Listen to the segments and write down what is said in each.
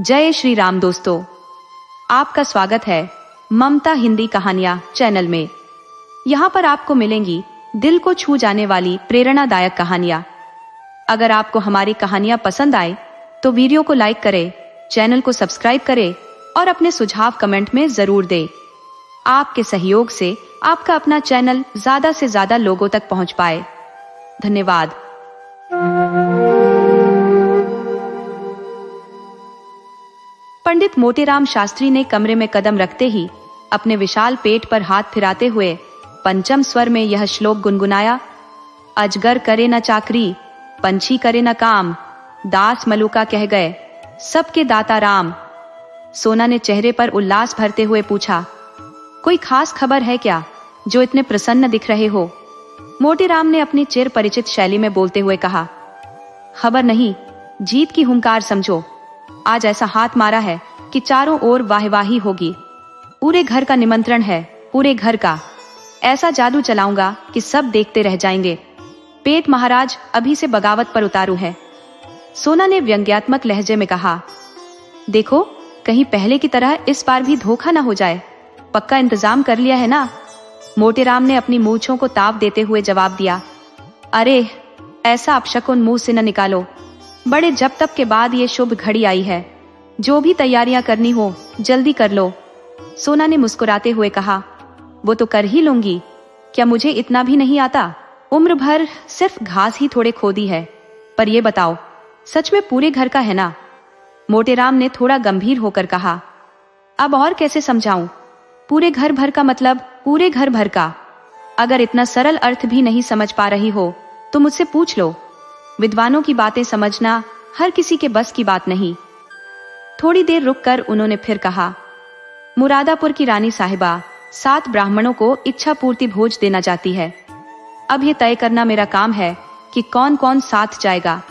जय श्री राम दोस्तों, आपका स्वागत है ममता हिंदी कहानियां चैनल में। यहाँ पर आपको मिलेंगी दिल को छू जाने वाली प्रेरणादायक कहानियां। अगर आपको हमारी कहानियां पसंद आए तो वीडियो को लाइक करें, चैनल को सब्सक्राइब करें और अपने सुझाव कमेंट में जरूर दें। आपके सहयोग से आपका अपना चैनल ज्यादा से ज्यादा लोगों तक पहुंच पाए। धन्यवाद। पंडित मोतीराम शास्त्री ने कमरे में कदम रखते ही अपने विशाल पेट पर हाथ फिराते हुए पंचम स्वर में यह श्लोक गुनगुनाया। अजगर करे न चाकरी, पंछी करे न काम, दास मलुका कह गए, सबके दाता राम। सोना ने चेहरे पर उल्लास भरते हुए पूछा, कोई खास खबर है क्या जो इतने प्रसन्न दिख रहे हो? मोतीराम ने अपनी चिर परिचित शैली में बोलते हुए कहा, खबर नहीं, जीत की हुंकार समझो। आज ऐसा हाथ मारा है कि चारों ओर वाहवाही होगी। पूरे घर का निमंत्रण है, पूरे घर का। ऐसा जादू चलाऊंगा कि सब देखते रह जाएंगे। पेट महाराज अभी से बगावत पर उतारू है। सोना ने व्यंग्यात्मक लहजे में कहा, देखो कहीं पहले की तरह इस बार भी धोखा ना हो जाए। पक्का इंतजाम कर लिया है ना? मोतीराम ने अपनी मूंछों को ताव देते हुए जवाब दिया। अरे ऐसा अपशकुन मुंह से न निकालो। बड़े जब तक के बाद ये शुभ घड़ी आई है। जो भी तैयारियां करनी हो जल्दी कर लो। सोना ने मुस्कुराते हुए कहा, वो तो कर ही लूंगी। क्या मुझे इतना भी नहीं आता? उम्र भर सिर्फ घास ही थोड़े खोदी है। पर ये बताओ, सच में पूरे घर का है ना? मोतीराम ने थोड़ा गंभीर होकर कहा। अब और कैसे समझाऊं? पूरे घर भर का मतलब पूरे घर भर का। अगर इतना सरल अर्थ भी नहीं समझ पा रही हो तो मुझसे पूछ लो। विद्वानों की बातें समझना हर किसी के बस की बात नहीं। थोड़ी देर रुककर उन्होंने फिर कहा, मुरादापुर की रानी साहिबा 7 ब्राह्मणों को इच्छा पूर्ति भोज देना चाहती है। अब ये तय करना मेरा काम है कि कौन कौन साथ जाएगा।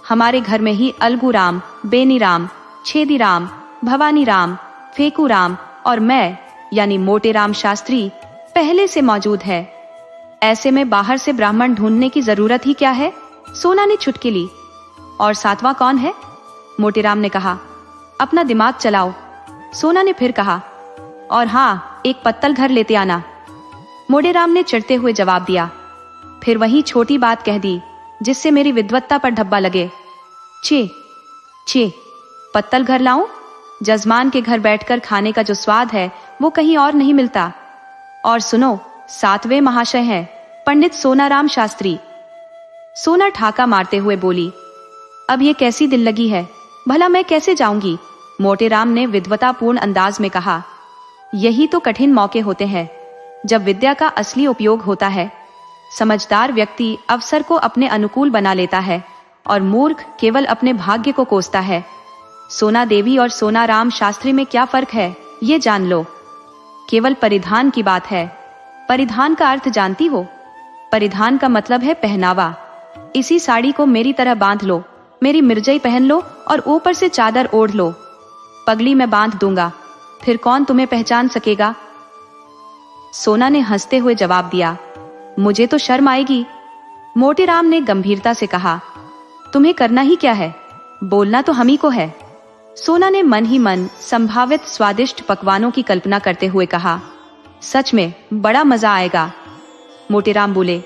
हमारे घर में ही अलगू राम, बेनी राम, छेदी राम, भवानी राम, फेकू राम और मैं यानी मोतीराम शास्त्री पहले से मौजूद है। ऐसे में बाहर से ब्राह्मण ढूंढने की जरूरत ही क्या है? सोना ने चुटकी ली। और 7वां कौन है? मोतीराम ने कहा। अपना दिमाग चलाओ। सोना ने फिर कहा, और हाँ, एक पत्तल घर लेते आना। मोतीराम ने चिढ़ते हुए जवाब दिया। फिर वही छोटी बात कह दी जिससे मेरी विद्वत्ता पर धब्बा लगे। ची पत्तल घर लाऊं? जजमान के घर बैठकर खाने का जो स्वाद है वो कहीं और नहीं मिलता। और सुनो, 7वें महाशय हैं पंडित सोनाराम शास्त्री। सोना ठाका मारते हुए बोली, अब ये कैसी दिल लगी है? भला मैं कैसे जाऊंगी? मोतीराम ने विद्वतापूर्ण अंदाज में कहा, यही तो कठिन मौके होते हैं जब विद्या का असली उपयोग होता है। समझदार व्यक्ति अवसर को अपने अनुकूल बना लेता है और मूर्ख केवल अपने भाग्य को कोसता है। सोना देवी और सोनाराम शास्त्री में क्या फर्क है ये जान लो। केवल परिधान की बात है। परिधान का अर्थ जानती हो? परिधान का मतलब है पहनावा। इसी साड़ी को मेरी तरह बांध लो, मेरी मिर्जई पहन लो और ऊपर से चादर ओढ़ लो। पगड़ी मैं बांध दूंगा, फिर कौन तुम्हें पहचान सकेगा? सोना ने हंसते हुए जवाब दिया, मुझे तो शर्म आएगी। मोतीराम ने गंभीरता से कहा, तुम्हें करना ही क्या है? बोलना तो हम ही को है। सोना ने मन ही मन संभावित स्वादिष्ट पकवानों की कल्पना करते हुए कहा, सच में बड़ा मजा आएगा। मोतीराम बोले,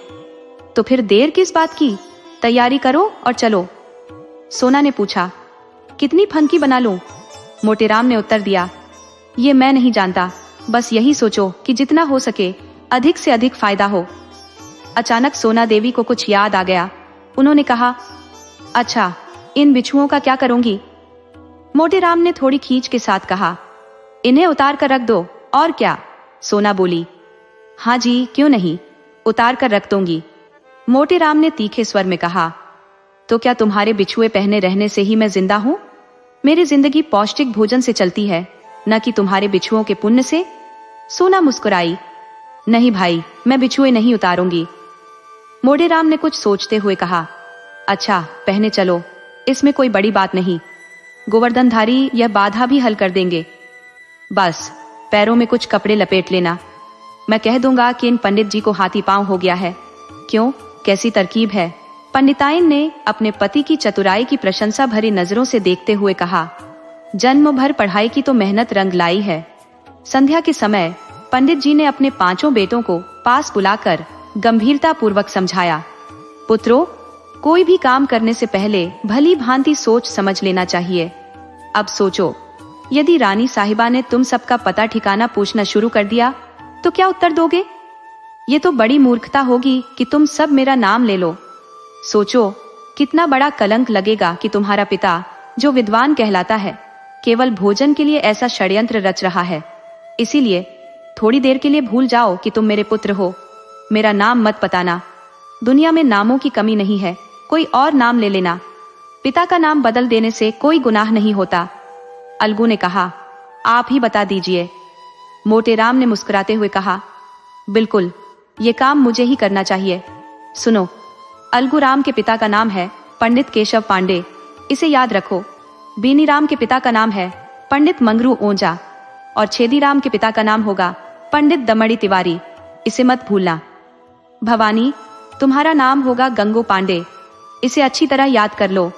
तो फिर देर किस बात की? तैयारी करो और चलो। सोना ने पूछा, कितनी फनकी बना लूं? मोतीराम ने उत्तर दिया, ये मैं नहीं जानता, बस यही सोचो कि जितना हो सके अधिक से अधिक फायदा हो। अचानक सोना देवी को कुछ याद आ गया। उन्होंने कहा, अच्छा, इन बिच्छुओं का क्या करूंगी? मोतीराम ने थोड़ी खींच के साथ कहा, इन्हें उतार कर रख दो। और क्या? सोना बोली, हाँ जी, क्यों नहीं, उतार कर रख दूंगी। मोतीराम ने तीखे स्वर में कहा, तो क्या तुम्हारे बिछुए पहने रहने से ही मैं जिंदा हूं? मेरी जिंदगी पौष्टिक भोजन से चलती है, न कि तुम्हारे बिछुओं के पुण्य से। सोना मुस्कुराई, नहीं भाई, मैं बिछुए नहीं उतारूंगी। मोतीराम ने कुछ सोचते हुए कहा, अच्छा पहने चलो, इसमें कोई बड़ी बात नहीं। गोवर्धनधारी यह बाधा भी हल कर देंगे। बस पैरों में कुछ कपड़े लपेट लेना। मैं कह दूंगा कि इन पंडित जी को हाथी पांव हो गया है। क्यों, कैसी तरकीब है? पंडिताइन ने अपने पति की चतुराई की प्रशंसा भरी नजरों से देखते हुए कहा। जन्म भर पढ़ाई की तो मेहनत रंग लाई है। संध्या के समय पंडित जी ने अपने 5 बेटों को पास बुलाकर गंभीरता पूर्वक समझाया, पुत्रों, कोई भी काम करने से पहले भली भांति सोच समझ लेना चाहिए। अब सोचो, यदि रानी साहिबा ने तुम सबका पता ठिकाना पूछना शुरू कर दिया तो क्या उत्तर दोगे? ये तो बड़ी मूर्खता होगी कि तुम सब मेरा नाम ले लो। सोचो, कितना बड़ा कलंक लगेगा कि तुम्हारा पिता, जो विद्वान कहलाता है, केवल भोजन के लिए ऐसा षड्यंत्र रच रहा है। इसीलिए थोड़ी देर के लिए भूल जाओ कि तुम मेरे पुत्र हो। मेरा नाम मत बताना। दुनिया में नामों की कमी नहीं है, कोई और नाम ले लेना। पिता का नाम बदल देने से कोई गुनाह नहीं होता। अलगू ने कहा, आप ही बता दीजिए। मोटेराम ने मुस्कुराते हुए कहा, बिल्कुल, ये काम मुझे ही करना चाहिए। सुनो, अलगूराम के पिता का नाम है पंडित केशव पांडे, इसे याद रखो। बेनीराम के पिता का नाम है पंडित मंगरू ओंजा और छेदीराम के पिता का नाम होगा पंडित दमड़ी तिवारी, इसे मत भूलना। भवानी, तुम्हारा नाम होगा गंगू पांडे, इसे अच्छी तरह याद कर लो।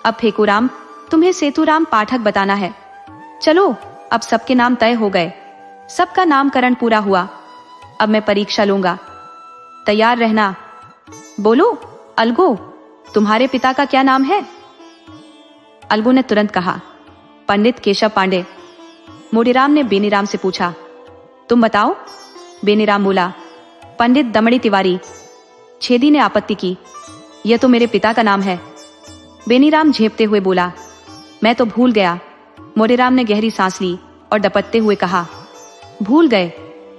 अब फेकूराम, तुम्हें सेतुराम पाठक बताना है। चलो, अब सबके नाम तय हो गए, सबका नामकरण पूरा हुआ। अब मैं परीक्षा लूंगा, तैयार रहना। बोलो अलगू, तुम्हारे पिता का क्या नाम है? अलगू ने तुरंत कहा, पंडित केशव पांडे। मोटेराम ने बेनीराम से पूछा, तुम बताओ? बेनीराम बोला, पंडित दमड़ी तिवारी। छेदी ने आपत्ति की, यह तो मेरे पिता का नाम है। बेनीराम झेपते हुए बोला, मैं तो भूल गया। मोटेराम ने गहरी सांस ली और डपटते हुए कहा, भूल गए?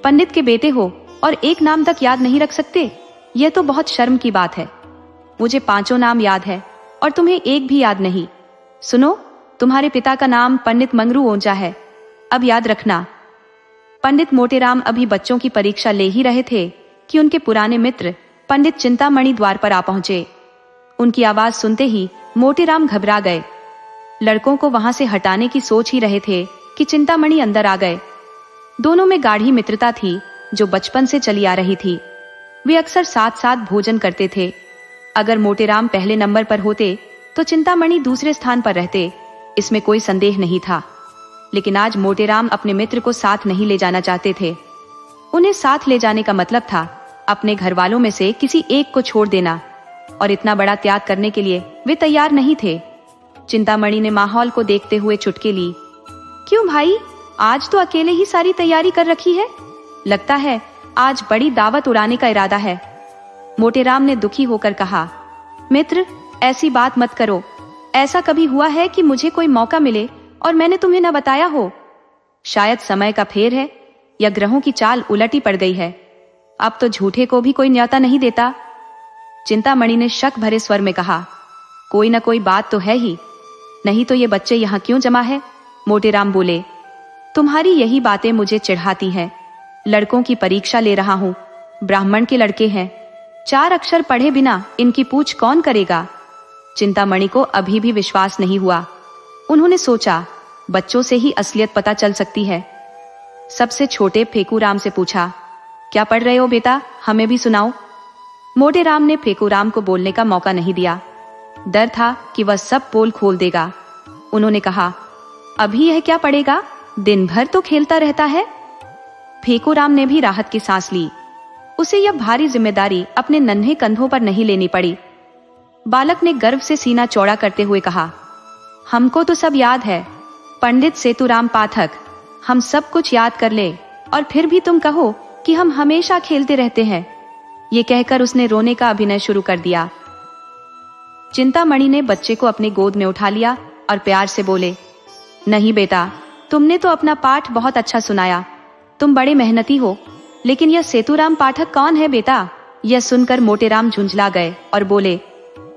पंडित के बेटे हो और एक नाम तक याद नहीं रख सकते? यह तो बहुत शर्म की बात है। मुझे 5 नाम याद है और तुम्हें एक भी याद नहीं। सुनो, तुम्हारे पिता का नाम पंडित मंगरू ओंजा है, अब याद रखना। पंडित मोटेराम अभी बच्चों की परीक्षा ले ही रहे थे कि उनके पुराने मित्र पंडित चिंतामणि द्वार पर आ पहुंचे। उनकी आवाज सुनते ही मोटेराम घबरा गए। लड़कों को वहां से हटाने की सोच ही रहे थे कि चिंतामणि अंदर आ गए। दोनों में गाढ़ी मित्रता थी जो बचपन से चली आ रही थी। वे अक्सर साथ साथ भोजन करते थे। अगर मोटेराम पहले नंबर पर होते तो चिंतामणि दूसरे स्थान पर रहते, इसमें कोई संदेह नहीं था। लेकिन आज मोटेराम अपने मित्र को साथ नहीं ले जाना चाहते थे। उन्हें साथ ले जाने का मतलब था अपने घर वालों में से किसी एक को छोड़ देना, और इतना बड़ा त्याग करने के लिए वे तैयार नहीं थे। चिंतामणि ने माहौल को देखते हुए चुटकी ली, क्यों भाई, आज तो अकेले ही सारी तैयारी कर रखी है? लगता है आज बड़ी दावत उड़ाने का इरादा है। मोटेराम ने दुखी होकर कहा, मित्र, ऐसी बात मत करो। ऐसा कभी हुआ है कि मुझे कोई मौका मिले और मैंने तुम्हें न बताया हो? शायद समय का फेर है या ग्रहों की चाल उलटी पड़ गई है। अब तो झूठे को भी कोई न्योता नहीं देता। चिंतामणि ने शक भरे स्वर में कहा, कोई न कोई बात तो है ही, नहीं तो ये बच्चे यहाँ क्यों जमा है? मोटेराम बोले, तुम्हारी यही बातें मुझे चिढ़ाती हैं। लड़कों की परीक्षा ले रहा हूँ, ब्राह्मण के लड़के हैं, 4 अक्षर पढ़े बिना इनकी पूछ कौन करेगा? चिंतामणि को अभी भी विश्वास नहीं हुआ। उन्होंने सोचा, बच्चों से ही असलियत पता चल सकती है। सबसे छोटे फेकूराम से पूछा, क्या पढ़ रहे हो बेटा, हमें भी सुनाओ। मोटेराम ने फेकूराम को बोलने का मौका नहीं दिया। डर था कि वह सब पोल खोल देगा। उन्होंने कहा, अभी यह क्या पढ़ेगा, दिन भर तो खेलता रहता है। फेकूराम ने भी राहत की सांस ली। उसे यह भारी जिम्मेदारी अपने नन्हे कंधों पर नहीं लेनी पड़ी। बालक ने गर्व से सीना चौड़ा करते हुए कहा, हमको तो सब याद है पंडित सेतुराम पाठक, हम सब कुछ याद कर ले और फिर भी तुम कहो कि हम हमेशा खेलते रहते हैं। ये कहकर उसने रोने का अभिनय शुरू कर दिया। चिंतामणि ने बच्चे को अपनी गोद में उठा लिया और प्यार से बोले, नहीं बेटा, तुमने तो अपना पाठ बहुत अच्छा सुनाया, तुम बड़े मेहनती हो, लेकिन यह सेतुराम पाठक कौन है बेटा? यह सुनकर मोटेराम झुंझला गए और बोले,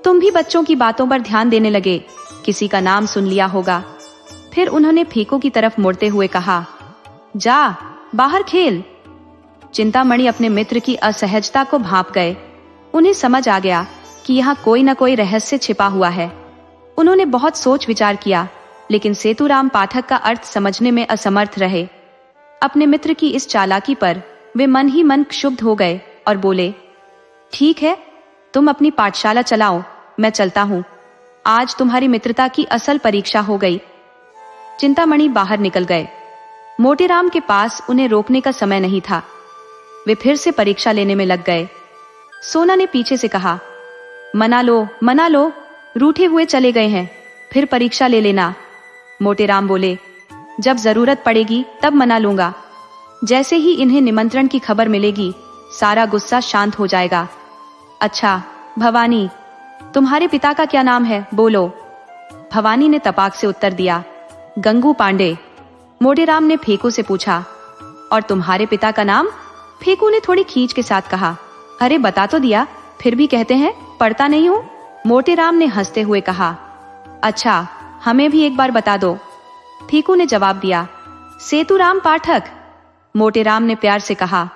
तुम भी बच्चों की बातों पर ध्यान देने लगे, किसी का नाम सुन लिया होगा। फिर उन्होंने फीको की तरफ मुड़ते हुए कहा, जा बाहर खेल। चिंतामणि अपने मित्र की असहजता को भांप गए। उन्हें समझ आ गया कि यहाँ कोई न कोई रहस्य छिपा हुआ है। उन्होंने बहुत सोच विचार किया, लेकिन सेतुराम पाठक का अर्थ समझने में असमर्थ रहे। अपने मित्र की इस चालाकी पर वे मन ही मन क्षुब्ध हो गए और बोले, ठीक है, तुम अपनी पाठशाला चलाओ, मैं चलता हूँ। आज तुम्हारी मित्रता की असल परीक्षा हो गई। चिंतामणि बाहर निकल गए। मोटेराम के पास उन्हें रोकने का समय नहीं था। वे फिर से परीक्षा लेने में लग गए। सोना ने पीछे से कहा, मना लो, रूठे हुए चले गए हैं, फिर परीक्षा ले लेना। मोटेराम बोले, जब जरूरत पड़ेगी तब मना लूंगा। जैसे ही इन्हें निमंत्रण की खबर मिलेगी सारा गुस्सा शांत हो जाएगा। अच्छा भवानी, तुम्हारे पिता का क्या नाम है, बोलो। भवानी ने तपाक से उत्तर दिया, गंगू पांडे। मोटेराम ने फेकू से पूछा, और तुम्हारे पिता का नाम? फेकू ने थोड़ी खींच के साथ कहा, अरे बता तो दिया, फिर भी कहते हैं पढ़ता नहीं हूं। मोटेराम ने हंसते हुए कहा, अच्छा हमें भी एक बार बता दो। फेकू ने जवाब दिया, सेतुराम पाठक। मोटेराम ने प्यार से कहा,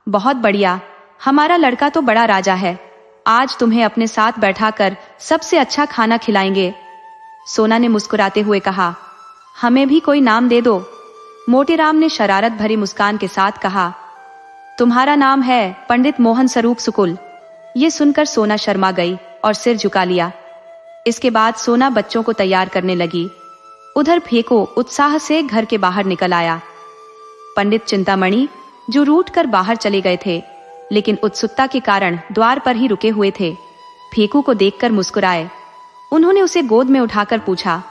बहुत बढ़िया, हमारा लड़का तो बड़ा राजा है, आज तुम्हें अपने साथ बैठाकर सबसे अच्छा खाना खिलाएंगे। सोना ने मुस्कुराते हुए कहा, हमें भी कोई नाम दे दो। मोटेराम ने शरारत भरी मुस्कान के साथ कहा, तुम्हारा नाम है पंडित मोहन स्वरूप सुकुल। ये सुनकर सोना शर्मा गई और सिर झुका लिया। इसके बाद सोना बच्चों को तैयार करने लगी। उधर फेको उत्साह से घर के बाहर निकल आया। पंडित चिंतामणि, जो रूठ कर बाहर चले गए थे लेकिन उत्सुकता के कारण द्वार पर ही रुके हुए थे, फेकू को देखकर मुस्कुराए। उन्होंने उसे गोद में उठाकर पूछा,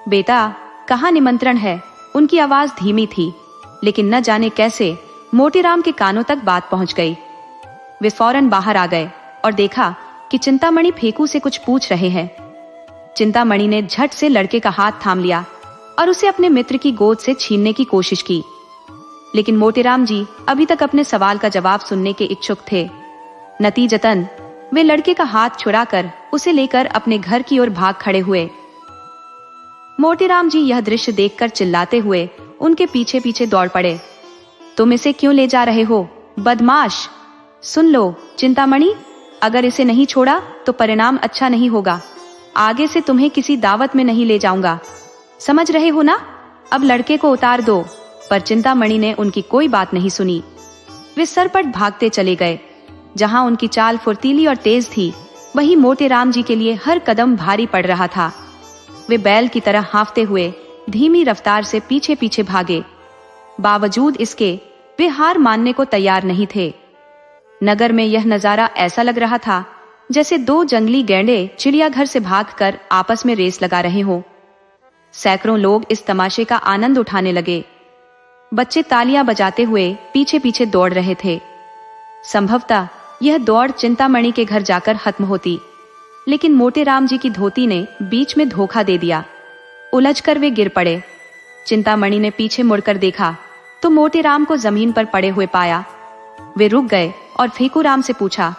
बेटा कहाँ निमंत्रण है? उनकी आवाज धीमी थी, लेकिन न जाने कैसे मोटेराम के कानों तक बात पहुंच गई। वे फौरन बाहर आ गए और देखा कि चिंतामणि फेकू से कुछ पूछ रहे हैं। चिंतामणि ने झट से लड़के का हाथ थाम लिया और उसे अपने मित्र की गोद से छीनने की कोशिश की, लेकिन मोटेराम जी अभी तक अपने सवाल का जवाब सुनने के इच्छुक थे। नतीजतन वे लड़के का हाथ छुड़ाकर उसे लेकर अपने घर की ओर भाग खड़े हुए। मोटेराम जी यह दृश्य देखकर चिल्लाते हुए उनके पीछे पीछे दौड़ पड़े। तुम इसे क्यों ले जा रहे हो, बदमाश? सुन लो चिंतामणि, अगर इसे नहीं छोड़ा तो परिणाम अच्छा नहीं होगा। आगे से तुम्हें किसी दावत में नहीं ले जाऊंगा, समझ रहे हो ना? अब लड़के को उतार दो। पर चिंतामणि ने उनकी कोई बात नहीं सुनी। वे सरपट भागते चले गए। जहां उनकी चाल फुर्तीली और तेज थी, वहीं मोटेराम जी के लिए हर कदम भारी पड़ रहा था। वे बैल की तरह हांफते हुए धीमी रफ्तार से पीछे पीछे भागे। बावजूद इसके वे हार मानने को तैयार नहीं थे। नगर में यह नजारा ऐसा लग रहा था जैसे दो जंगली गैंडे चिड़ियाघर से भागकर आपस में रेस लगा रहे हों। सैकड़ों लोग इस तमाशे का आनंद उठाने लगे। बच्चे तालियां बजाते हुए पीछे पीछे दौड़ रहे थे। संभवतः यह दौड़ चिंतामणि के घर जाकर खत्म होती, लेकिन मोटेराम जी की धोती ने बीच में धोखा दे दिया। उलझकर वे गिर पड़े। चिंतामणि ने पीछे मुड़कर देखा तो मोटेराम को जमीन पर पड़े हुए पाया। वे रुक गए और फेकूराम से पूछा,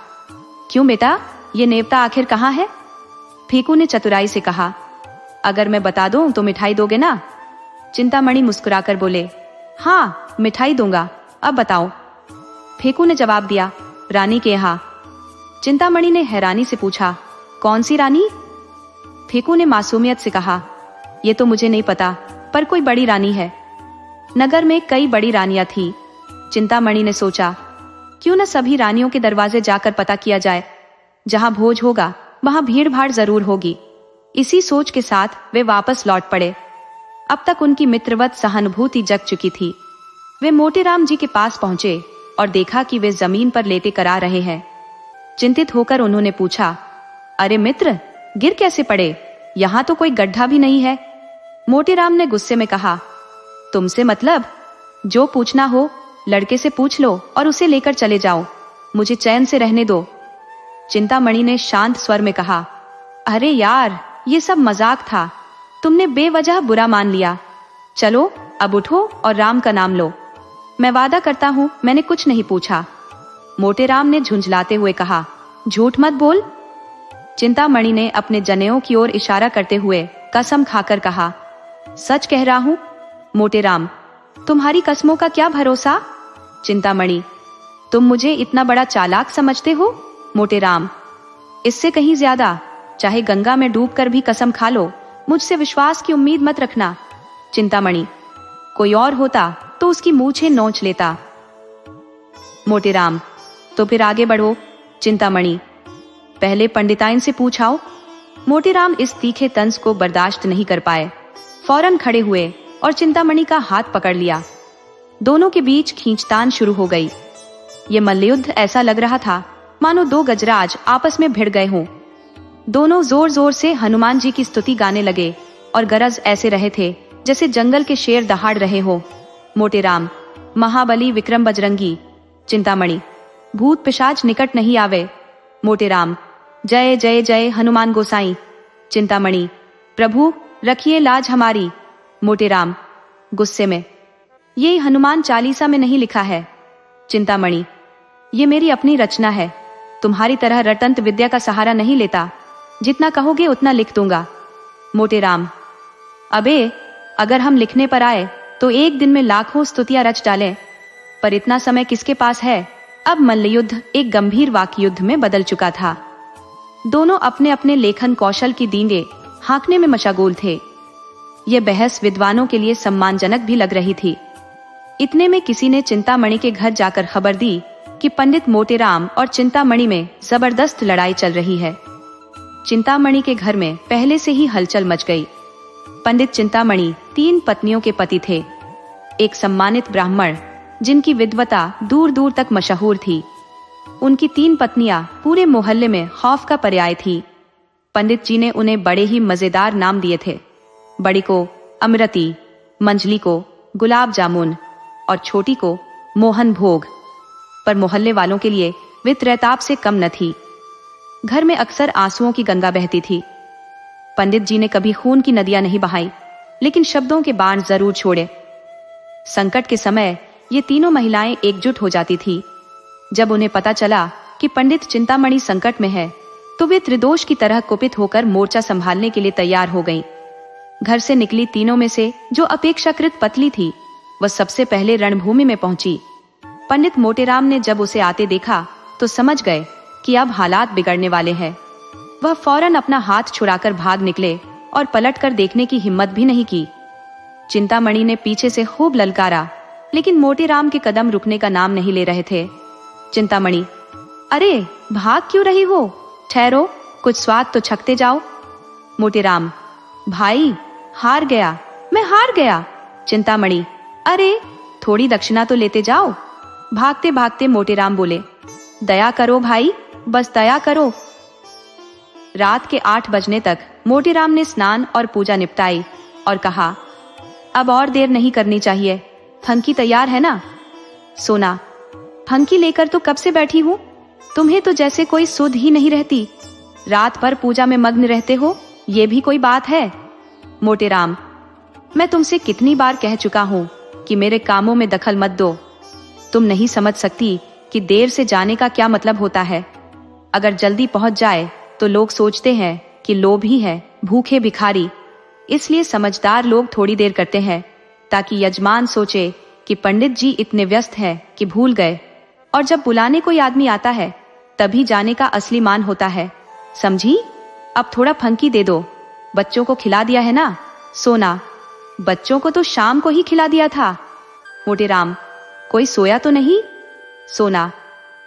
क्यों बेटा, ये नेवता आखिर कहाँ है? फेकू ने चतुराई से कहा, अगर मैं बता दूं तो मिठाई दोगे ना? चिंतामणि मुस्कुराकर बोले, हाँ मिठाई दूंगा, अब बताओ। फेकू ने जवाब दिया, रानी के यहाँ। चिंतामणि ने हैरानी से पूछा, कौन सी रानी? फेकू ने मासूमियत से कहा, ये तो मुझे नहीं पता, पर कोई बड़ी रानी है। नगर में कई बड़ी रानियां थी। चिंतामणि ने सोचा, क्यों न सभी रानियों के दरवाजे जाकर पता किया जाए। जहां भोज होगा वहां भीड़ भाड़ जरूर होगी। इसी सोच के साथ वे वापस लौट पड़े। अब तक उनकी मित्रवत सहानुभूति जग चुकी थी। वे मोटेराम जी के पास पहुंचे और देखा कि वे जमीन पर लेटे करा रहे हैं। चिंतित होकर उन्होंने पूछा, अरे मित्र, गिर कैसे पड़े? यहाँ तो कोई गड्ढा भी नहीं है। मोटेराम ने गुस्से में कहा, तुमसे मतलब? जो पूछना हो लड़के से पूछ लो और उसे लेकर चले जाओ, मुझे चैन से रहने दो। चिंतामणि ने शांत स्वर में कहा, अरे यार, ये सब मजाक था, तुमने बेवजह बुरा मान लिया। चलो अब उठो और राम का नाम लो। मैं वादा करता हूं मैंने कुछ नहीं पूछा। मोटेराम ने झुंझलाते हुए कहा, झूठ मत बोल। चिंतामणि ने अपने जनेऊ की ओर इशारा करते हुए कसम खाकर कहा, सच कह रहा हूं। मोटेराम, तुम्हारी कसमों का क्या भरोसा? चिंतामणि, तुम मुझे इतना बड़ा चालाक समझते हो? मोटेराम, इससे कहीं ज्यादा, चाहे गंगा में डूबकर भी कसम खा लो, मुझसे विश्वास की उम्मीद मत रखना। चिंतामणि, कोई और होता तो उसकी मूछें नोच लेता। मोटेराम, तो फिर आगे बढ़ो। चिंतामणि, पहले पंडिताइन से पूछाओ। मोटेराम इस तीखे तंज को बर्दाश्त नहीं कर पाए। फौरन खड़े हुए और चिंतामणि का हाथ पकड़ लिया। दोनों के बीच खींचतान शुरू हो गई। ये मल्लयुद्ध ऐसा लग रहा था मानो दो गजराज आपस में भिड़ गए हों। दोनों जोर जोर से हनुमान जी की स्तुति गाने लगे और गरज ऐसे रहे थे जैसे जंगल के शेर दहाड़ रहे हो। मोटे राम, महाबली विक्रम बजरंगी। चिंतामणि, भूत पिशाच निकट नहीं आवे। मोटे राम, जय जय जय हनुमान गोसाई। चिंतामणि, प्रभु रखिए लाज हमारी। मोटे राम गुस्से में, ये हनुमान चालीसा में नहीं लिखा है। चिंतामणि, ये मेरी अपनी रचना है, तुम्हारी तरह रटंत विद्या का सहारा नहीं लेता, जितना कहोगे उतना लिख दूंगा। मोटे राम, अबे अगर हम लिखने पर आए तो एक दिन में लाखों स्तुतियां रच डालें, पर इतना समय किसके पास है। अब मल्लयुद्ध एक गंभीर वाक्युद्ध में बदल चुका था। दोनों अपने अपने लेखन कौशल की डींगे हाँकने में मशगूल थे। यह बहस विद्वानों के लिए सम्मानजनक भी लग रही थी। इतने में किसी ने चिंतामणि के घर जाकर खबर दी कि पंडित मोटेराम और चिंतामणि में जबरदस्त लड़ाई चल रही है। चिंतामणि के घर में पहले से ही हलचल मच गई। पंडित चिंतामणि 3 पत्नियों के पति थे। एक सम्मानित ब्राह्मण जिनकी विद्वता दूर दूर तक मशहूर थी। उनकी 3 पत्नियां पूरे मोहल्ले में खौफ का पर्याय थी। पंडित जी ने उन्हें बड़े ही मजेदार नाम दिए थे। बड़ी को अमृति, मंजली को गुलाब जामुन और छोटी को मोहन भोग। पर मोहल्ले वालों के लिए वे त्रैताप से कम न थी। घर में अक्सर आंसुओं की गंगा बहती थी। पंडित जी ने कभी खून की नदियां नहीं बहाई, लेकिन शब्दों के बाण जरूर छोड़े। संकट के समय ये तीनों महिलाएं एकजुट हो जाती थी। जब उन्हें पता चला कि पंडित चिंतामणि संकट में है, तो वे त्रिदोष की तरह कुपित होकर मोर्चा संभालने के लिए तैयार हो गईं। घर से निकली तीनों में से जो अपेक्षाकृत पतली थी, वह सबसे पहले रणभूमि में पहुंची। पंडित मोटेराम ने जब उसे आते देखा तो समझ गए कि अब हालात बिगड़ने वाले हैं। वह फौरन अपना हाथ छुड़ाकर भाग निकले और पलटकर देखने की हिम्मत भी नहीं की। चिंतामणि ने पीछे से खूब ललकारा, लेकिन मोटेराम के कदम रुकने का नाम नहीं ले रहे थे। चिंतामणि, अरे भाग क्यों रही हो? ठहरो, कुछ स्वाद तो छकते जाओ। मोटेराम, भाई हार गया, मैं हार गया। चिंतामणि, अरे थोड़ी दक्षिणा तो लेते जाओ। भागते भागते मोटेराम बोले, दया करो भाई, बस दया करो। रात के 8 बजने तक मोटेराम ने स्नान और पूजा निपटाई और कहा, अब और देर नहीं करनी चाहिए। फंकी तैयार है ना? सोना, फंकी लेकर तो कब से बैठी हूँ, तुम्हें तो जैसे कोई सुध ही नहीं रहती। रात भर पूजा में मग्न रहते हो, ये भी कोई बात है? मोटेराम, मैं तुमसे कितनी बार कह चुका हूँ कि मेरे कामों में दखल मत दो। तुम नहीं समझ सकती कि देर से जाने का क्या मतलब होता है। अगर जल्दी पहुंच जाए तो लोग सोचते हैं कि लोभी है, भूखे भिखारी। इसलिए समझदार लोग थोड़ी देर करते हैं, ताकि यजमान सोचे कि पंडित जी इतने व्यस्त हैं कि भूल गए। और जब बुलाने कोई आदमी आता है, तभी जाने का असली मान होता है। समझी? अब थोड़ा फंकी दे दो। बच्चों को खिला दिया है ना? सोना, बच्चों को तो शाम को ही खिला दिया था। मोटेराम, कोई सोया तो नहीं? सोना,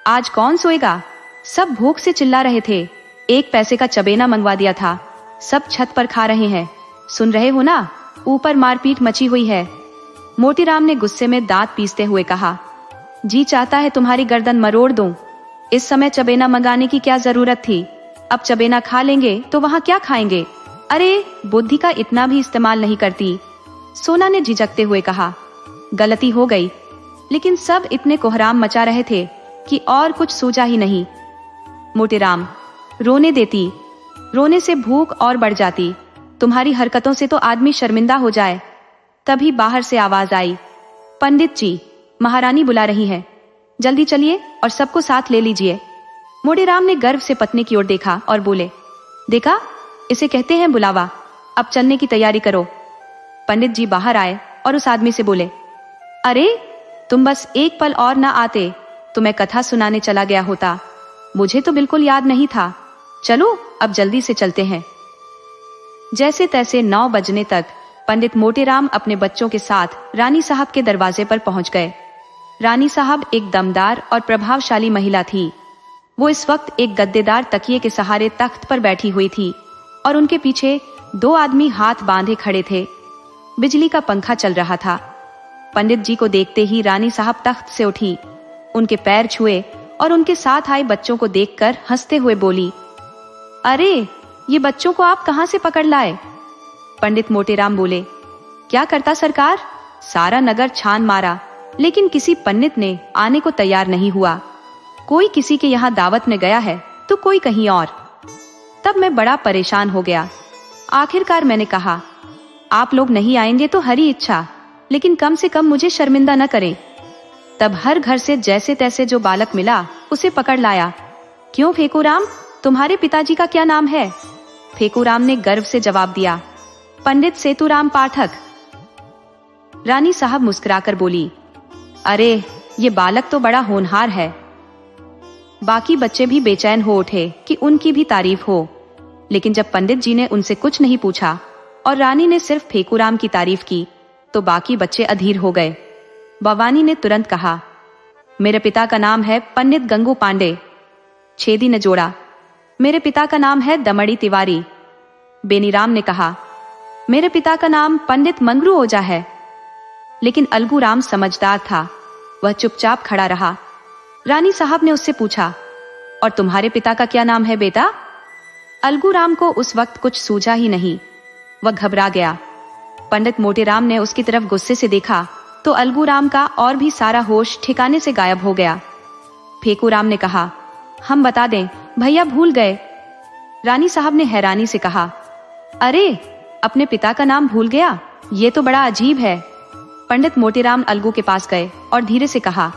आज कौन सोएगा? सब भूख से चिल्ला रहे थे। 1 पैसे का चबेना मंगवा दिया था, सब छत पर खा रहे हैं। सुन रहे हो ना? ऊपर मारपीट मची हुई है। मोटेराम ने गुस्से में दांत पीसते हुए कहा, जी चाहता है तुम्हारी गर्दन मरोड़ दूं। इस समय चबेना मंगाने की क्या जरूरत थी? अब चबेना खा लेंगे तो वहां क्या खाएंगे? अरे बुद्धि का इतना भी इस्तेमाल नहीं करती। सोना ने झिझकते हुए कहा, गलती हो गई, लेकिन सब इतने कोहराम मचा रहे थे कि और कुछ सूझा ही नहीं। मोटेराम, रोने देती, रोने से भूख और बढ़ जाती। तुम्हारी हरकतों से तो आदमी शर्मिंदा हो जाए। तभी बाहर से आवाज आई, पंडित जी, महारानी बुला रही है, जल्दी चलिए और सबको साथ ले लीजिए। मोटेराम ने गर्व से पत्नी की ओर देखा और बोले, देखा, इसे कहते हैं बुलावा। अब चलने की तैयारी करो। पंडित जी बाहर आए और उस आदमी से बोले, अरे तुम बस एक पल और ना आते तो मैं कथा सुनाने चला गया होता। मुझे तो बिल्कुल याद नहीं था। चलो अब जल्दी से चलते हैं। जैसे तैसे 9 बजने तक पंडित मोटेराम अपने बच्चों के साथ रानी साहब के दरवाजे पर पहुंच गए। रानी साहब एक दमदार और प्रभावशाली महिला थी। वो इस वक्त एक गद्देदार तकिए के सहारे तख्त पर बैठी हुई थी और उनके पीछे 2 आदमी हाथ बांधे खड़े थे। बिजली का पंखा चल रहा था। पंडित जी को देखते ही रानी साहब तख्त से उठी, उनके पैर छुए और उनके साथ आए बच्चों को देखकर हंसते हुए बोली, अरे ये बच्चों को आप कहां से पकड़ लाए? पंडित मोटेराम बोले, क्या करता सरकार, सारा नगर छान मारा लेकिन किसी पंडित ने आने को तैयार नहीं हुआ। कोई किसी के यहाँ दावत में गया है तो कोई कहीं और। तब मैं बड़ा परेशान हो गया। आखिरकार मैंने कहा, आप लोग नहीं आएंगे तो हरी इच्छा, लेकिन कम से कम मुझे शर्मिंदा न करें। तब हर घर से जैसे तैसे जो बालक मिला उसे पकड़ लाया। क्यों फेकूराम, तुम्हारे पिताजी का क्या नाम है? फेकूराम ने गर्व से जवाब दिया, पंडित सेतुराम पाठक। रानी साहब मुस्कुराकर बोली, अरे ये बालक तो बड़ा होनहार है। बाकी बच्चे भी बेचैन हो उठे कि उनकी भी तारीफ हो, लेकिन जब पंडित जी ने उनसे कुछ नहीं पूछा और रानी ने सिर्फ फेकूराम की तारीफ की तो बाकी बच्चे अधीर हो गए। भवानी ने तुरंत कहा, मेरे पिता का नाम है पंडित गंगू पांडे। छेदी ने जोड़ा, मेरे पिता का नाम है दमड़ी तिवारी। बेनीराम ने कहा, मेरे पिता का नाम पंडित मंगरू ओझा है। लेकिन अलगूराम समझदार था, वह चुपचाप खड़ा रहा। रानी साहब ने उससे पूछा, और तुम्हारे पिता का क्या नाम है बेटा? अलगूराम को उस वक्त कुछ सूझा ही नहीं, वह घबरा गया। पंडित मोटेराम ने उसकी तरफ गुस्से से देखा तो अलगूराम का और भी सारा होश ठिकाने से गायब हो गया। फेकूराम ने कहा, हम बता दें, भैया भूल गए। रानी साहब ने हैरानी से कहा, अरे अपने पिता का नाम भूल गया, ये तो बड़ा अजीब है। पंडित मोटेराम अलगू के पास गए और धीरे से कहा,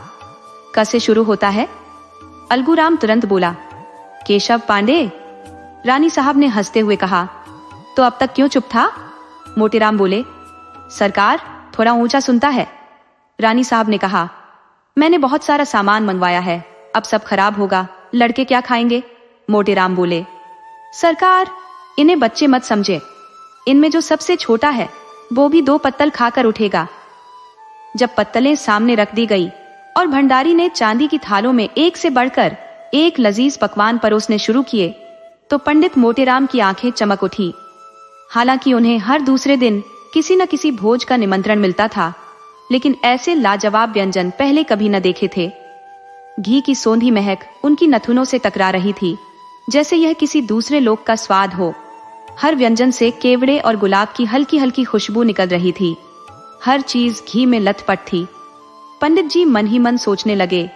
क से शुरू होता है? अलगूराम तुरंत बोला, केशव पांडे। रानी साहब ने हंसते हुए कहा, तो अब तक क्यों चुप था? मोटेराम बोले, सरकार थोड़ा ऊंचा सुनता है। रानी साहब ने कहा, मैंने बहुत सारा सामान मंगवाया है, अब सब खराब होगा, लड़के क्या खाएंगे? मोटेराम बोले, सरकार इन्हें बच्चे मत समझे, इनमें जो सबसे छोटा है वो भी 2 पत्तल खाकर उठेगा। जब पत्तलें सामने रख दी गई और भंडारी ने चांदी की थालों में एक से बढ़कर एक लजीज पकवान परोसने शुरू किए तो पंडित मोटेराम की आंखें चमक उठी। हालांकि उन्हें हर दूसरे दिन किसी न किसी भोज का निमंत्रण मिलता था, लेकिन ऐसे लाजवाब व्यंजन पहले कभी न देखे थे। घी की सोंधी महक उनकी नथुनों से टकरा रही थी, जैसे यह किसी दूसरे लोक का स्वाद हो। हर व्यंजन से केवड़े और गुलाब की हल्की हल्की खुशबू निकल रही थी। हर चीज घी में लथपथ थी। पंडित जी मन ही मन सोचने लगे,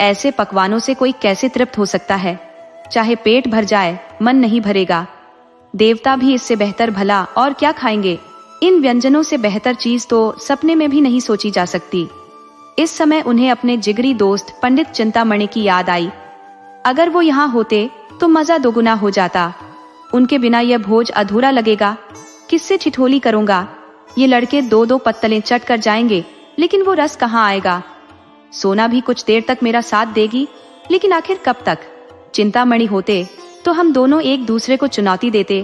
ऐसे पकवानों से कोई कैसे तृप्त हो सकता है? चाहे पेट भर जाए, मन नहीं भरेगा। देवता भी इससे बेहतर भला और क्या खाएंगे? इन व्यंजनों से बेहतर चीज तो सपने में भी नहीं सोची जा सकती। इस समय उन्हें अपने जिगरी दोस्त पंडित चिंतामणि की याद आई। अगर वो यहाँ होते तो मजा दोगुना हो जाता। उनके बिना यह भोज अधूरा लगेगा। किससे ठिठोली करूंगा? ये लड़के 2-2 पत्तलें चट कर जाएंगे, लेकिन वो रस कहाँ आएगा? सोना भी कुछ देर तक मेरा साथ देगी, लेकिन आखिर कब तक? चिंतामणि होते तो हम दोनों एक दूसरे को चुनौती देते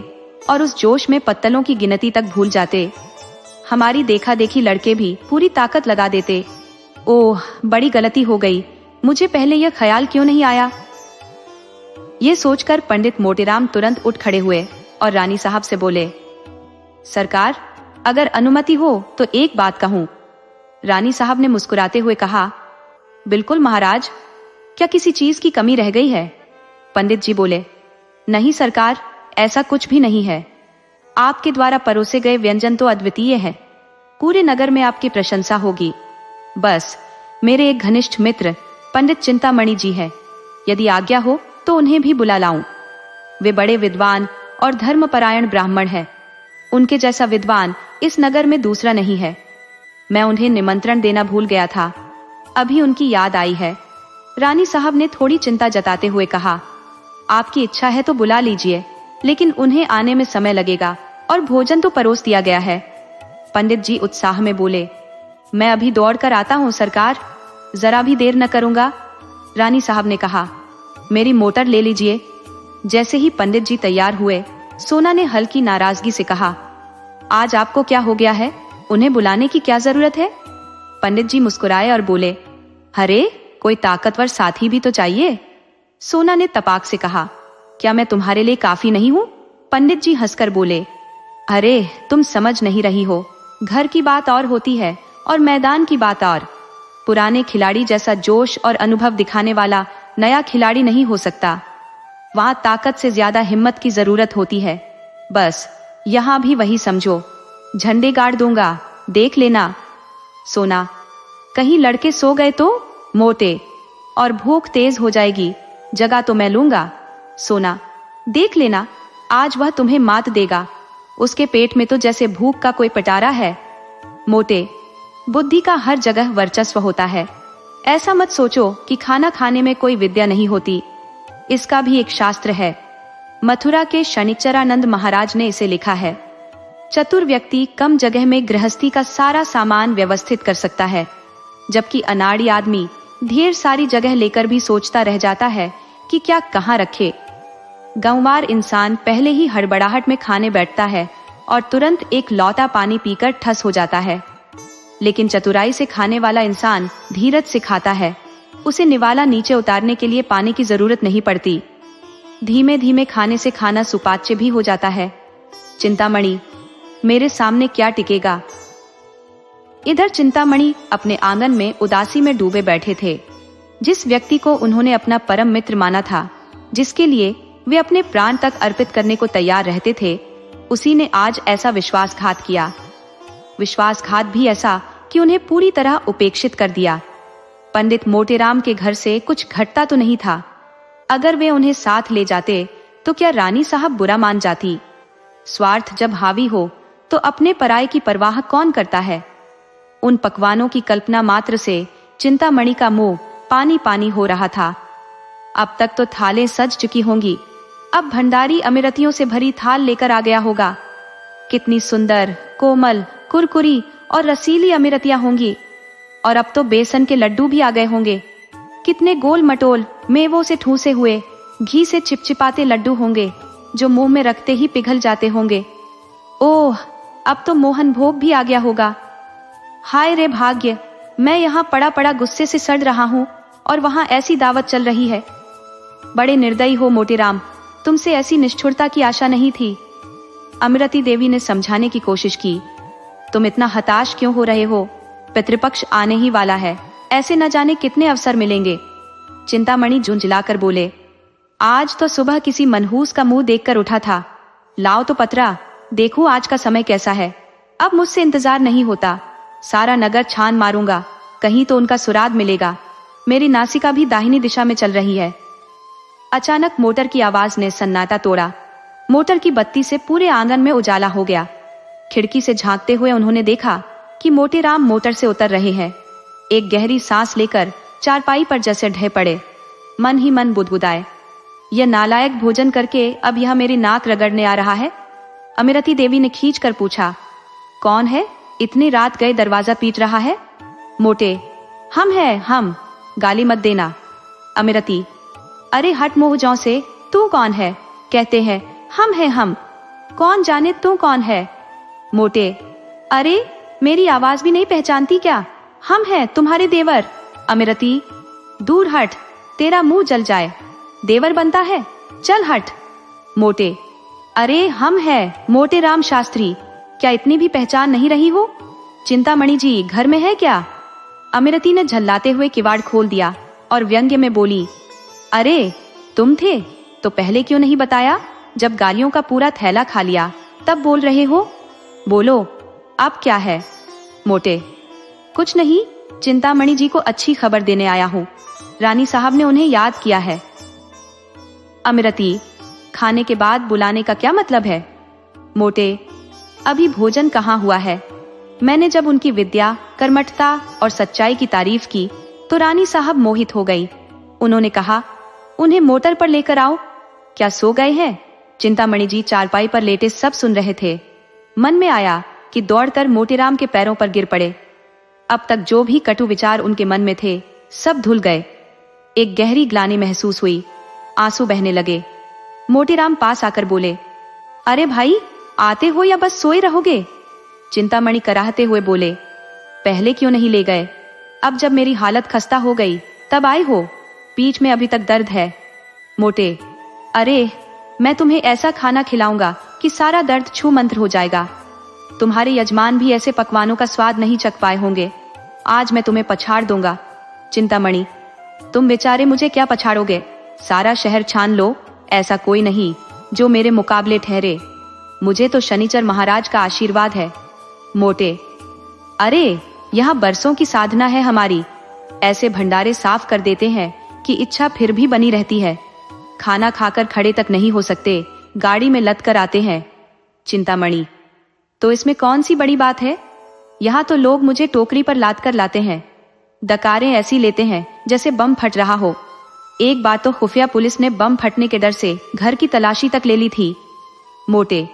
और उस जोश में पत्तलों की गिनती तक भूल जाते। हमारी देखा देखी लड़के भी पूरी ताकत लगा देते। ओह, बड़ी गलती हो गई, मुझे पहले यह ख्याल क्यों नहीं आया? ये सोचकर पंडित मोटेराम तुरंत उठ खड़े हुए और रानी साहब से बोले, सरकार अगर अनुमति हो तो एक बात कहूं। रानी साहब ने मुस्कुराते हुए कहा, बिल्कुल महाराज, क्या किसी चीज की कमी रह गई है? पंडित जी बोले, नहीं सरकार, ऐसा कुछ भी नहीं है। आपके द्वारा परोसे गए व्यंजन तो अद्वितीय है, पूरे नगर में आपकी प्रशंसा होगी। बस मेरे एक घनिष्ठ मित्र पंडित चिंतामणि जी है, यदि आज्ञा हो तो उन्हें भी बुला लाऊं। वे बड़े विद्वान और धर्मपरायण ब्राह्मण हैं। उनके जैसा विद्वान इस नगर में दूसरा नहीं है। मैं उन्हें निमंत्रण देना भूल गया था, अभी उनकी याद आई है। रानी साहब ने थोड़ी चिंता जताते हुए कहा, आपकी इच्छा है तो बुला लीजिए, लेकिन उन्हें आने में समय लगेगा और भोजन तो परोस दिया गया है। पंडित जी उत्साह में बोले, मैं अभी दौड़ कर आता हूँ सरकार, जरा भी देर न करूंगा। रानी साहब ने कहा, मेरी मोटर ले लीजिए। जैसे ही पंडित जी तैयार हुए, सोना ने हल्की नाराजगी से कहा, आज आपको क्या हो गया है? उन्हें बुलाने की क्या जरूरत है? पंडित जी मुस्कुराए और बोले, अरे कोई ताकतवर साथी भी तो चाहिए। सोना ने तपाक से कहा, क्या मैं तुम्हारे लिए काफी नहीं हूँ? पंडित जी हंसकर बोले, अरे तुम समझ नहीं रही हो, घर की बात और होती है और मैदान की बात और। पुराने खिलाड़ी जैसा जोश और अनुभव दिखाने वाला नया खिलाड़ी नहीं हो सकता। वहां ताकत से ज्यादा हिम्मत की जरूरत होती है। बस यहां भी वही समझो, झंडे गाड़ दूंगा, देख लेना। सोना, कहीं लड़के सो गए तो मोटे, और भूख तेज हो जाएगी, जगह तो मैं लूंगा। सोना, देख लेना, आज वह तुम्हें मात देगा। उसके पेट में तो जैसे भूख का कोई पटारा है। मोटे, बुद्धि का हर जगह वर्चस्व होता है। ऐसा मत सोचो कि खाना खाने में कोई विद्या नहीं होती, इसका भी एक शास्त्र है। मथुरा के शनिचरानंद महाराज ने इसे लिखा है। चतुर व्यक्ति कम जगह में गृहस्थी का सारा सामान व्यवस्थित कर सकता है, जबकि अनाड़ी आदमी ढेर सारी जगह लेकर भी सोचता रह जाता है कि क्या कहाँ रखे। गंवार इंसान पहले ही हड़बड़ाहट में खाने बैठता है और तुरंत एक लौटा पानी पीकर ठस हो जाता है, लेकिन चतुराई से खाने वाला इंसान धीरज से खाता है। उसे निवाला नीचे उतारने के लिए पानी की जरूरत नहीं पड़ती। धीमे धीमे खाने से खाना सुपाच्य भी हो जाता है। चिंतामणि, मेरे सामने क्या टिकेगा। इधर चिंतामणि अपने आंगन में उदासी में डूबे बैठे थे। जिस व्यक्ति को उन्होंने अपना परम मित्र माना था, जिसके लिए वे अपने प्राण तक अर्पित करने को तैयार रहते थे, उसी ने आज ऐसा विश्वासघात किया। विश्वासघात भी ऐसा कि उन्हें पूरी तरह उपेक्षित कर दिया। पंडित मोटेराम के घर से कुछ घटता तो नहीं था। अगर वे उन्हें साथ ले जाते तो क्या रानी साहब बुरा मान जाती। स्वार्थ जब हावी हो तो अपने पराये की परवाह कौन करता है। उन पकवानों की कल्पना मात्र से चिंतामणि का मुंह पानी पानी हो रहा था। अब तक तो थालें सज चुकी होंगी, अब भंडारी अमिरतियों से भरी थाल लेकर आ गया होगा। कितनी सुंदर, कोमल, कुरकुरी और रसीली अमिरतियां होंगी। और अब तो बेसन के लड्डू भी आ गए होंगे। कितने गोल मटोल, मेवों से ठूसे हुए, घी से चिपचिपाते लड्डू होंगे, जो मुंह में रखते ही पिघल जाते होंगे। ओह, अब तो मोहन भोग भी आ गया होगा। हाय रे भाग्य, मैं यहाँ पड़ा पड़ा गुस्से से सड़ रहा हूँ और वहां ऐसी दावत चल रही है। बड़े निर्दयी हो मोटेराम, तुमसे ऐसी निष्ठुरता की आशा नहीं थी। अमिरती देवी ने समझाने की कोशिश की। तुम इतना हताश क्यों हो रहे हो, पितृपक्ष आने ही वाला है, ऐसे न जाने कितने अवसर मिलेंगे। चिंतामणि झुंझलाकर बोले, आज तो सुबह किसी मनहूस का मुंह देखकर उठा था। लाओ तो पतरा, देखो आज का समय कैसा है। अब मुझसे इंतजार नहीं होता, सारा नगर छान मारूंगा, कहीं तो उनका सुराग मिलेगा। मेरी नासिका भी दाहिनी दिशा में चल रही है। अचानक मोटर की आवाज ने सन्नाटा तोड़ा। मोटर की बत्ती से पूरे आंगन में उजाला हो गया। खिड़की से झांकते हुए उन्होंने देखा कि मोटेराम मोटर से उतर रहे हैं। एक गहरी सांस लेकर चारपाई पर जैसे ढह पड़े। मन ही मन बुदबुदाए, यह नालायक भोजन करके अब यह मेरी नाक रगड़ने आ रहा है। अमिरती देवी ने खींच कर पूछा, कौन है इतनी रात गए दरवाजा पीट रहा है। मोटे, हम हैं हम, गाली मत देना। अमिरती, अरे हट मुंह जौ से, तू कौन है। कहते हैं हम हैं हम, कौन जाने तू कौन है। मोटे, अरे मेरी आवाज भी नहीं पहचानती क्या, हम हैं तुम्हारे देवर। अमिरती, दूर हट, तेरा मुंह जल जाए, देवर बनता है, चल हट। मोटे, अरे हम हैं मोटेराम शास्त्री, क्या इतनी भी पहचान नहीं रही हो। चिंतामणि जी घर में है क्या। अमिरती ने झल्लाते हुए किवाड़ खोल दिया और व्यंग्य में बोली, अरे तुम थे तो पहले क्यों नहीं बताया। जब गालियों का पूरा थैला खा लिया तब बोल रहे हो। बोलो अब क्या है। मोटे, कुछ नहीं, चिंतामणि जी को अच्छी खबर देने आया हूँ, रानी साहब ने उन्हें याद किया है। अमिरती, खाने के बाद बुलाने का क्या मतलब है। मोटे, अभी भोजन कहाँ हुआ है। मैंने जब उनकी विद्या, कर्मठता और सच्चाई की तारीफ की तो रानी साहब मोहित हो गई। उन्होंने कहा, उन्हें मोटर पर लेकर आओ। क्या सो गए हैं। चिंतामणि जी चारपाई पर लेटे सब सुन रहे थे। मन में आया कि दौड़कर मोटेराम के पैरों पर गिर पड़े। अब तक जो भी कटु विचार उनके मन में थे सब धुल गए। एक गहरी ग्लानि महसूस हुई, आंसू बहने लगे। मोटेराम पास आकर बोले, अरे भाई आते हो या बस सोए रहोगे। चिंतामणि कराहते हुए बोले, पहले क्यों नहीं ले गए, अब जब मेरी हालत खस्ता हो गई तब आए हो, पीठ में अभी तक दर्द है। मोटे, अरे मैं तुम्हें ऐसा खाना खिलाऊंगा कि सारा दर्द छू मंत्र हो जाएगा। तुम्हारे यजमान भी ऐसे पकवानों का स्वाद नहीं चख पाए होंगे। आज मैं तुम्हें पछाड़ दूंगा। चिंतामणि, तुम बेचारे मुझे क्या पछाड़ोगे? सारा शहर छान लो, ऐसा कोई नहीं जो मेरे मुकाबले ठहरे। मुझे तो शनिचर महाराज का आशीर्वाद है। मोटे, अरे यहाँ बरसों की साधना है हमारी। ऐसे भंडारे साफ कर देते हैं कि इच्छा फिर भी बनी रहती है। खाना खाकर खड़े तक नहीं हो सकते, गाड़ी में लद कर आते हैं। चिंतामणि, तो इसमें कौन सी बड़ी बात है? यहाँ तो लोग मुझे टोकरी पर लाद कर लाते हैं। डकारें ऐसी लेते हैं जैसे बम फट रहा हो। एक बार तो खुफिया पुलिस ने बम फटने के डर से घर की तलाशी तक ले ली थी। मोटे,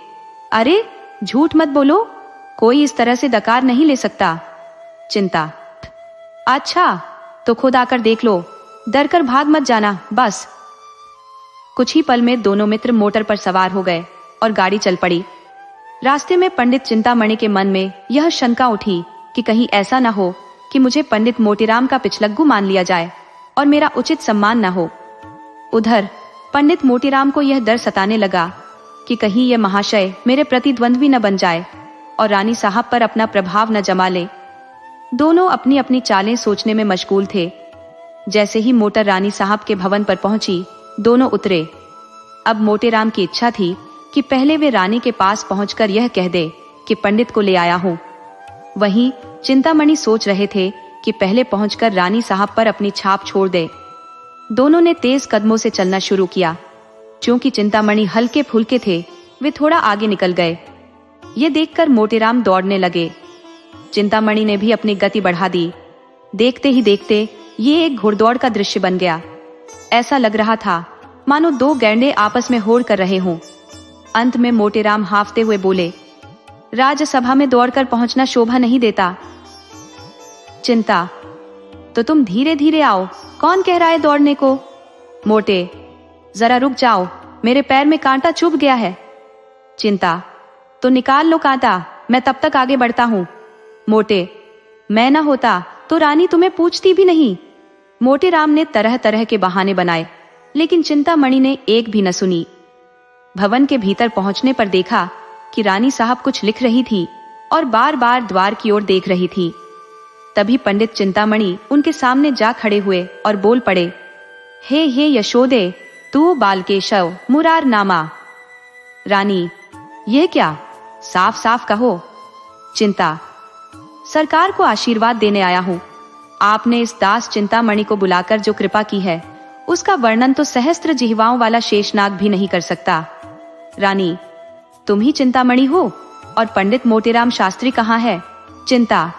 अरे झूठ मत बोलो, कोई इस तरह से डकार नहीं ले सकता। चिंता, अच्छा तो खुद आकर देख लो, डर कर भाग मत जाना बस। कुछ ही पल में दोनों मित्र मोटर पर सवार हो गए और गाड़ी चल पड़ी। रास्ते में पंडित चिंतामणि के मन में यह शंका उठी कि कहीं ऐसा न हो कि मुझे पंडित मोतीराम का पिछलग्गू मान लिया जाए और मेरा उचित सम्मान न हो। उधर पंडित मोतीराम को यह डर सताने लगा कि कहीं यह महाशय मेरे प्रतिद्वंद्वी न बन जाए और रानी साहब पर अपना प्रभाव न जमा ले। दोनों अपनी अपनी चालें सोचने में मशगूल थे। जैसे ही मोटर रानी साहब के भवन पर पहुंची, दोनों उतरे। अब मोतीराम की इच्छा थी कि पहले वे रानी के पास पहुंचकर यह कह दे कि पंडित को ले आया हूं। वहीं चिंतामणि सोच रहे थे कि पहले पहुंचकर रानी साहब पर अपनी छाप छोड़ दे। दोनों ने तेज कदमों से चलना शुरू किया। क्योंकि चिंतामणि हल्के फुल्के थे, वे थोड़ा आगे निकल गए। ये देखकर मोतीराम दौड़ने लगे। चिंतामणि ने भी अपनी गति बढ़ा दी। देखते ही देखते ये एक घुड़दौड़ का दृश्य बन गया। ऐसा लग रहा था मानो दो गैंडे आपस में होड़ कर रहे हों। अंत में मोतीराम हांफते हुए बोले, राजसभा में दौड़कर पहुंचना शोभा नहीं देता। चिंता, तो तुम धीरे धीरे आओ, कौन कह रहा है दौड़ने को? मोटे, जरा रुक जाओ, मेरे पैर में कांटा चुभ गया है। चिंता, तो निकाल लो कांटा, मैं तब तक आगे बढ़ता हूं। मोटे, मैं ना होता तो रानी तुम्हें पूछती भी नहीं। मोतीराम ने तरह तरह के बहाने बनाए, लेकिन चिंतामणि ने एक भी न सुनी। भवन के भीतर पहुंचने पर देखा कि रानी साहब कुछ लिख रही थी और बार बार द्वार की ओर देख रही थी। तभी पंडित चिंतामणि उनके सामने जा खड़े हुए और बोल पड़े, हे यशोदे, तू बालकेशव मुरार नामा। रानी, यह क्या? साफ साफ कहो। चिंता, सरकार को आशीर्वाद देने आया हूं। आपने इस दास चिंतामणि को बुलाकर जो कृपा की है, उसका वर्णन तो सहस्त्र जिह्वाओं वाला शेषनाग भी नहीं कर सकता। रानी, तुम ही चिंतामणि हो? और पंडित मोतीराम शास्त्री कहाँ है? चिंता,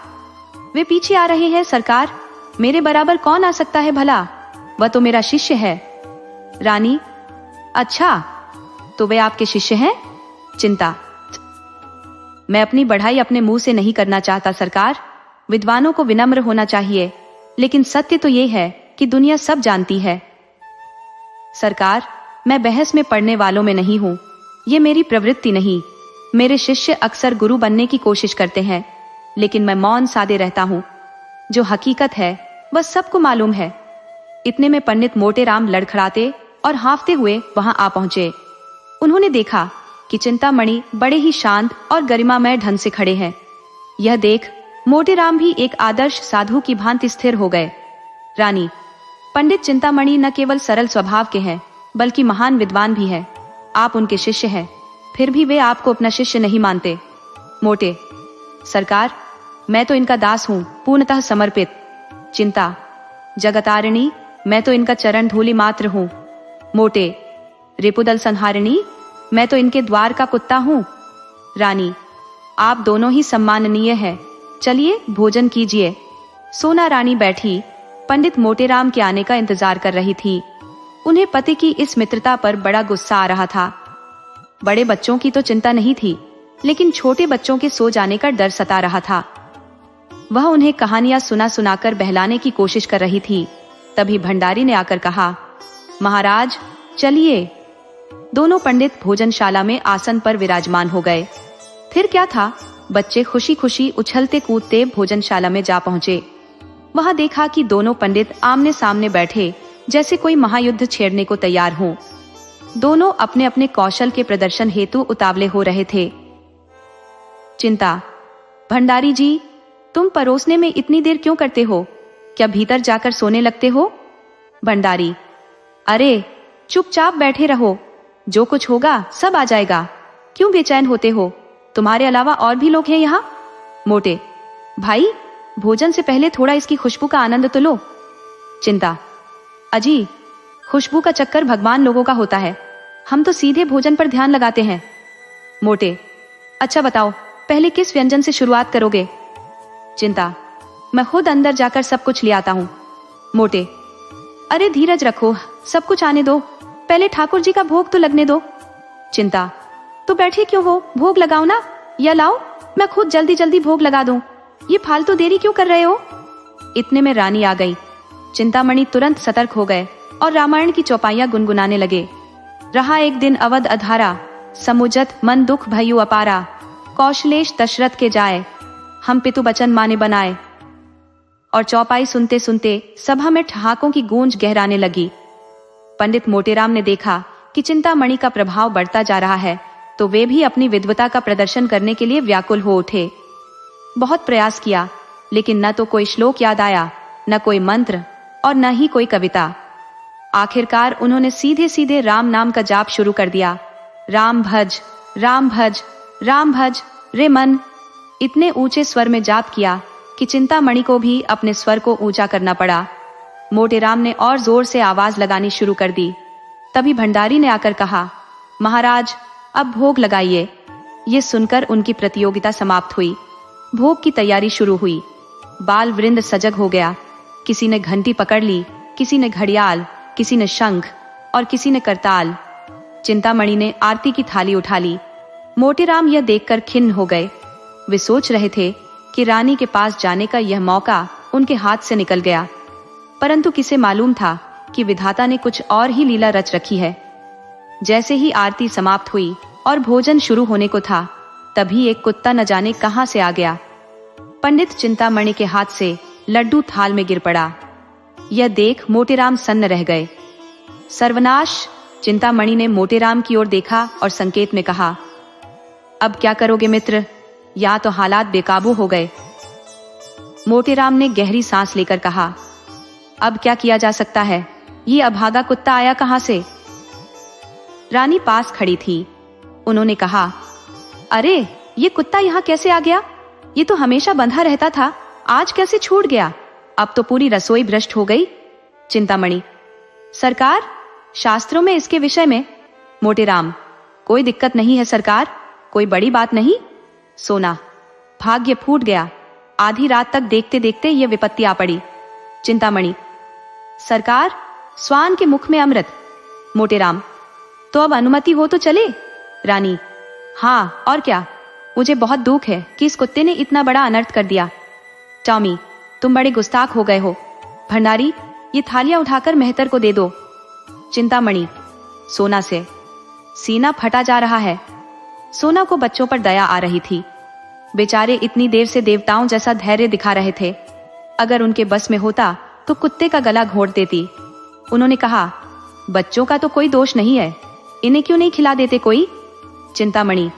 वे पीछे आ रहे हैं सरकार। मेरे बराबर कौन आ सकता है भला? वह तो मेरा शिष्य है। रानी, अच्छा तो वे आपके शिष्य हैं? चिंता, मैं अपनी बढ़ाई अपने मुंह से नहीं करना चाहता सरकार। विद्वानों को विनम्र होना चाहिए, लेकिन सत्य तो ये है कि दुनिया सब जानती है। सरकार, मैं बहस में पढ़ने वालों में नहीं हूं, ये मेरी प्रवृत्ति नहीं। मेरे शिष्य अक्सर गुरु बनने की कोशिश करते हैं, लेकिन मैं मौन साधे रहता हूं। जो हकीकत है वह सबको मालूम है। इतने में पंडित मोतीराम लड़खड़ाते और हांफते हुए वहां आ पहुंचे। उन्होंने देखा कि चिंतामणि बड़े ही शांत और गरिमामय ढंग से खड़े हैं। यह देख मोतीराम भी एक आदर्श साधु की भांति स्थिर हो गए। रानी, पंडित चिंतामणि न केवल सरल स्वभाव के हैं, बल्कि महान विद्वान भी हैं। आप उनके शिष्य हैं, फिर भी वे आपको अपना शिष्य नहीं मानते। मोटे, सरकार, मैं तो इनका दास हूं, पूर्णतः समर्पित। चिंता, जगतारिणी, मैं तो इनका चरण धूलि मात्र हूं। मोटे, रिपुदल संहारिणी, मैं तो इनके द्वार का कुत्ता हूं। रानी, आप दोनों ही सम्माननीय हैं, चलिए भोजन कीजिए। सोना रानी बैठी पंडित मोतीराम के आने का इंतजार कर रही थी। उन्हें पति की इस मित्रता पर बड़ा गुस्सा आ रहा था। बड़े बच्चों की तो चिंता नहीं थी, लेकिन छोटे बच्चों के सो जाने का डर सता रहा था। वह उन्हें कहानियां सुना सुनाकर बहलाने की कोशिश कर रही थी। तभी भंडारी ने आकर कहा, महाराज चलिए। दोनों पंडित भोजनशाला में आसन पर विराजमान हो गए। फिर क्या था, बच्चे खुशी खुशी उछलते कूदते भोजनशाला में जा पहुंचे। वहां देखा कि दोनों पंडित आमने सामने बैठे, जैसे कोई महायुद्ध छेड़ने को तैयार हों। दोनों अपने अपने कौशल के प्रदर्शन हेतु उतावले हो रहे थे। चिंता। भंडारी जी, तुम परोसने में इतनी देर क्यों करते हो? क्या भीतर जाकर सोने लगते हो? भंडारी। अरे चुपचाप बैठे रहो, जो कुछ होगा सब आ जाएगा। क्यों बेचैन होते हो? तुम्हारे अलावा और भी लोग हैं यहाँ? मोटे। भाई, भोजन से पहले थोड़ा इसकी खुशबू का आनंद तो लो। चिंता। अजी, खुशबू का चक्कर भगवान लोगों का होता है, हम तो सीधे भोजन पर ध्यान लगाते हैं। मोटे। अच्छा बताओ, पहले किस व्यंजन से शुरुआत करोगे? चिंता। मैं खुद अंदर जाकर सब कुछ ले आता हूँ। मोटे। अरे धीरज रखो, सब कुछ आने दो, पहले ठाकुर जी का भोग तो लगने दो। चिंता। तो बैठे क्यों हो, भोग लगाओ ना, या लाओ मैं खुद जल्दी जल्दी भोग लगा दूं। ये फालतू देरी क्यों कर रहे हो? इतने में रानी आ गई। चिंतामणि तुरंत सतर्क हो गए और रामायण की चौपाइयां गुनगुनाने लगे। रहा एक दिन अवध अधारा, समुजत मन दुख भयु अपारा, कौशलेश दशरथ के जाए, हम पितु बचन माने बनाए। और चौपाई सुनते सुनते सभा में ठहाकों की गूंज गहराने लगी। पंडित मोटेराम ने देखा कि चिंतामणि का प्रभाव बढ़ता जा रहा है, तो वे भी अपनी विद्वता का प्रदर्शन करने के लिए व्याकुल हो उठे। बहुत प्रयास किया, लेकिन न तो कोई श्लोक याद आया, न कोई मंत्र और न ही कोई कविता। आखिरकार उन्होंने सीधे सीधे राम नाम का जाप शुरू कर दिया। राम भज, राम भज, राम भज रे मन। इतने ऊंचे स्वर में जाप किया कि चिंतामणि को भी अपने स्वर को ऊंचा करना पड़ा। मोटेराम ने और जोर से आवाज लगानी शुरू कर दी। तभी भंडारी ने आकर कहा, महाराज अब भोग लगाइए। ये सुनकर उनकी प्रतियोगिता समाप्त हुई। भोग की तैयारी शुरू हुई। बाल वृंद सजग हो गया। किसी ने घंटी पकड़ ली, किसी ने घड़ियाल, किसी ने शंख और किसी ने करताल। चिंतामणि ने आरती की थाली उठा ली। मोटेराम यह देखकर खिन्न हो गए। वे सोच रहे थे कि रानी के पास जाने का यह मौका उनके हाथ से निकल गया, परंतु किसे मालूम था कि विधाता ने कुछ और ही लीला रच रखी है। जैसे ही आरती समाप्त हुई और भोजन शुरू होने को था, तभी एक कुत्ता न जाने कहां से आ गया। पंडित चिंतामणि के हाथ से लड्डू थाल में गिर पड़ा। यह देख मोटेराम सन्न रह गए। सर्वनाश! चिंतामणि ने मोटेराम की ओर देखा और संकेत में कहा, अब क्या करोगे मित्र? या तो हालात बेकाबू हो गए। मोटेराम ने गहरी सांस लेकर कहा, अब क्या किया जा सकता है? ये अभागा कुत्ता आया कहां से? रानी पास खड़ी थी। उन्होंने कहा, अरे ये कुत्ता यहाँ कैसे आ गया? ये तो हमेशा बंधा रहता था, आज कैसे छूट गया? अब तो पूरी रसोई भ्रष्ट हो गई। चिंतामणि, सरकार, शास्त्रों में इसके विषय में। मोटेराम, कोई दिक्कत नहीं है सरकार, कोई बड़ी बात नहीं। सोना, भाग्य फूट गया, आधी रात तक देखते देखते ये विपत्ति आ पड़ी। चिंतामणि, सरकार, स्वान के मुख में अमृत। मोटेराम, तो अब अनुमति हो तो चले। रानी, हाँ और क्या, मुझे बहुत दुख है कि इस कुत्ते ने इतना बड़ा अनर्थ कर दिया। टॉमी, तुम बड़े गुस्ताख हो गए हो। भंडारी, ये थालियां उठाकर मेहतर को दे दो। चिंतामणि, सोना से सीना फटा जा रहा है। सोना को बच्चों पर दया आ रही थी। बेचारे इतनी देर से देवताओं जैसा धैर्य दिखा रहे थे। अगर उनके बस में होता तो कुत्ते का गला घोंट देती। उन्होंने कहा, बच्चों का तो कोई दोष नहीं है, इन्हें क्यों नहीं खिला देते कोई? चिंतामणि,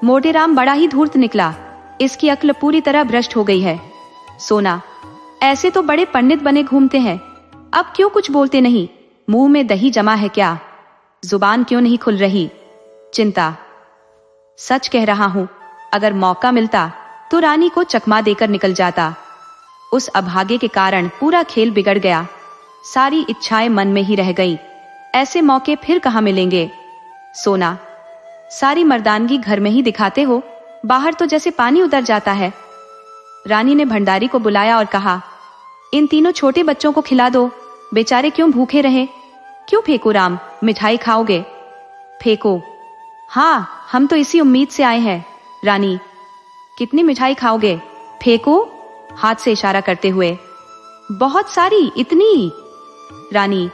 मोटेराम बड़ा ही धूर्त निकला, इसकी अक्ल पूरी तरह भ्रष्ट हो गई है। सोना, ऐसे तो बड़े पंडित बने घूमते हैं, अब क्यों कुछ बोलते नहीं? मुंह में दही जमा है क्या? जुबान क्यों नहीं खुल रही? चिंता, सच कह रहा हूं, अगर मौका मिलता तो रानी को चकमा देकर निकल जाता। उस अभागे के कारण पूरा खेल बिगड़ गया। सारी इच्छाएं मन में ही रह गई। ऐसे मौके फिर कहां मिलेंगे? सोना, सारी मर्दानगी घर में ही दिखाते हो, बाहर तो जैसे पानी उतर जाता है। रानी ने भंडारी को बुलाया और कहा, इन तीनों छोटे बच्चों को खिला दो, बेचारे क्यों भूखे रहे। क्यों फेंको राम, मिठाई खाओगे? फेंको। हाँ, हम तो इसी उम्मीद से आए हैं। रानी, कितनी मिठाई खाओगे? फेंको, हाथ से इशारा करते हुए। बहुत सारी, इतनी। रानी,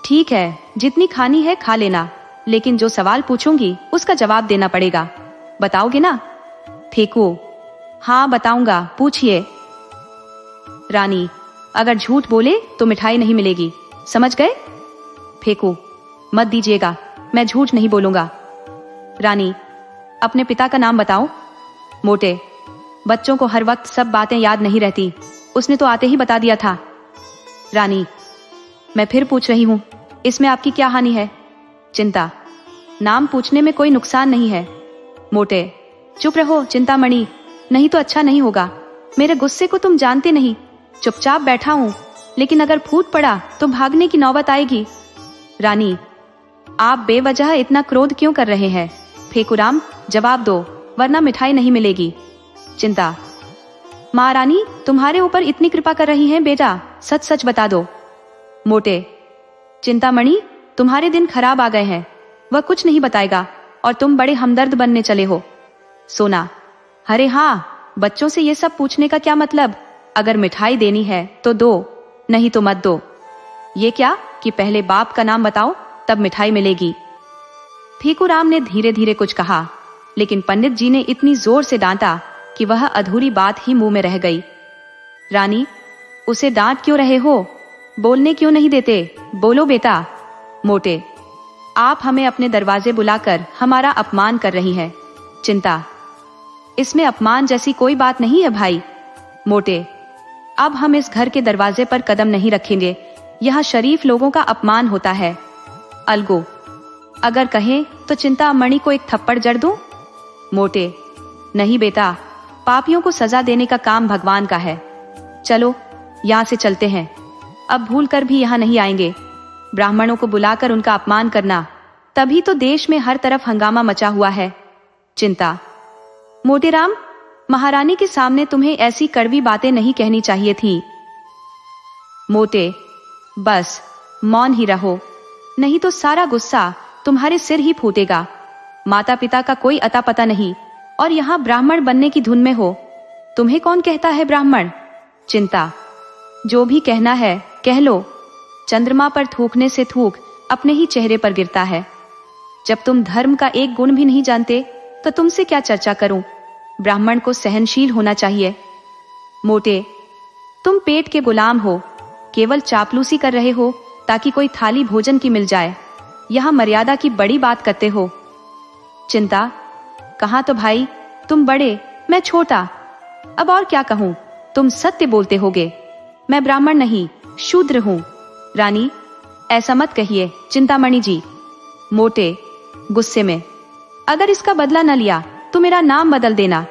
ठीक है, जितनी खानी है खा लेना, लेकिन जो सवाल पूछूंगी उसका जवाब देना पड़ेगा। बताओगे ना? फेंको। हाँ बताऊंगा, पूछिए। रानी, अगर झूठ बोले तो मिठाई नहीं मिलेगी, समझ गए? फेंको। मत दीजिएगा, मैं झूठ नहीं बोलूंगा। रानी, अपने पिता का नाम बताओ। मोटे, बच्चों को हर वक्त सब बातें याद नहीं रहती, उसने तो आते ही बता दिया था। रानी, मैं फिर पूछ रही हूँ, इसमें आपकी क्या हानि है? चिंता, नाम पूछने में कोई नुकसान नहीं है। मोटे, चुप रहो चिंतामणि, नहीं तो अच्छा नहीं होगा। मेरे गुस्से को तुम जानते नहीं, चुपचाप बैठा हूँ, लेकिन अगर फूट पड़ा तो भागने की नौबत आएगी। रानी, आप बेवजह इतना क्रोध क्यों कर रहे हैं? फेकुराम, जवाब दो, वरना मिठाई नहीं मिलेगी। चिंता, महारानी तुम्हारे ऊपर इतनी कृपा कर रही हैं बेटा, सच सच बता दो। मोटे, चिंतामणि तुम्हारे दिन खराब आ गए हैं, वह कुछ नहीं बताएगा और तुम बड़े हमदर्द बनने चले हो। सोना, अरे हाँ, बच्चों से ये सब पूछने का क्या मतलब? अगर मिठाई देनी है तो दो, नहीं तो मत दो। ये क्या कि पहले बाप का नाम बताओ तब मिठाई मिलेगी। फेकुराम ने धीरे धीरे कुछ कहा, लेकिन पंडित जी ने इतनी जोर से डांटा कि वह अधूरी बात ही मुंह में रह गई। रानी, उसे डांट क्यों रहे हो? बोलने क्यों नहीं देते? बोलो बेटा। मोटे, आप हमें अपने दरवाजे बुलाकर हमारा अपमान कर रही हैं। चिंता, इसमें अपमान जैसी कोई बात नहीं है भाई। मोटे, अब हम इस घर के दरवाजे पर कदम नहीं रखेंगे, यह शरीफ लोगों का अपमान होता है। अलगो, अगर कहें तो चिंतामणि को एक थप्पड़ जड़ दूं? मोटे, नहीं बेटा, पापियों को सजा देने का काम भगवान का है। चलो यहाँ से चलते हैं, अब भूल कर भी यहाँ नहीं आएंगे। ब्राह्मणों को बुलाकर उनका अपमान करना, तभी तो देश में हर तरफ हंगामा मचा हुआ है। चिंता, मोटेराम, महारानी के सामने तुम्हें ऐसी कड़वी बातें नहीं कहनी चाहिए थी। मोटे, बस मौन ही रहो, नहीं तो सारा गुस्सा तुम्हारे सिर ही फूटेगा। माता पिता का कोई अता पता नहीं और यहाँ ब्राह्मण बनने की धुन में हो। तुम्हें कौन कहता है ब्राह्मण? चिंता, जो भी कहना है कह लो। चंद्रमा पर थूकने से थूक अपने ही चेहरे पर गिरता है। जब तुम धर्म का एक गुण भी नहीं जानते तो तुमसे क्या चर्चा करूं? ब्राह्मण को सहनशील होना चाहिए। मोटे, तुम पेट के गुलाम हो, केवल चापलूसी कर रहे हो ताकि कोई थाली भोजन की मिल जाए। यहां मर्यादा की बड़ी बात करते हो। चिंता, कहां तो भाई, तुम बड़े मैं छोटा, अब और क्या कहूं? तुम सत्य बोलते होगे। मैं ब्राह्मण नहीं, शूद्र हूं। रानी, ऐसा मत कहिए चिंतामणि जी। मोटे, गुस्से में, अगर इसका बदला न लिया तो मेरा नाम बदल देना।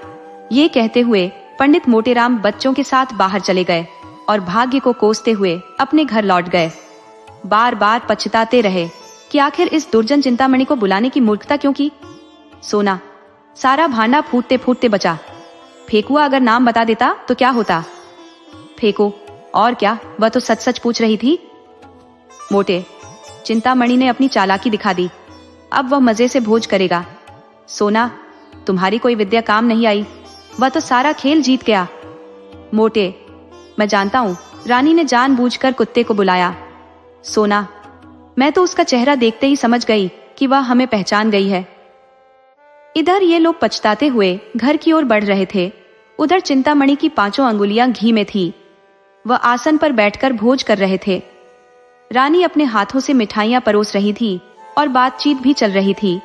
ये कहते हुए पंडित मोटेराम बच्चों के साथ बाहर चले गए और भाग्य को कोसते हुए अपने घर लौट गए। बार बार पछताते रहे कि आखिर इस दुर्जन चिंतामणि को बुलाने की मूर्खता क्यों की। सोना, सारा भांडा फूटते फूटते बचा। फेकुआ अगर नाम बता देता तो क्या होता? फेंको, और क्या, वह तो सच सच पूछ रही थी। मोटे, चिंतामणि ने अपनी चालाकी दिखा दी, अब वह मजे से भोज करेगा। सोना, तुम्हारी कोई विद्या काम नहीं आई, वह तो सारा खेल जीत गया। मोटे, मैं जानता हूं, रानी ने जानबूझकर कुत्ते को बुलाया। सोना, मैं तो उसका चेहरा देखते ही समझ गई कि वह हमें पहचान गई है। इधर ये लोग पछताते हुए घर की ओर बढ़ रहे थे, उधर चिंतामणि की 5 अंगुलियां घी में थी। वह आसन पर बैठकर भोज कर रहे थे। रानी अपने हाथों से मिठाइयां परोस रही थी और बातचीत भी चल रही थी।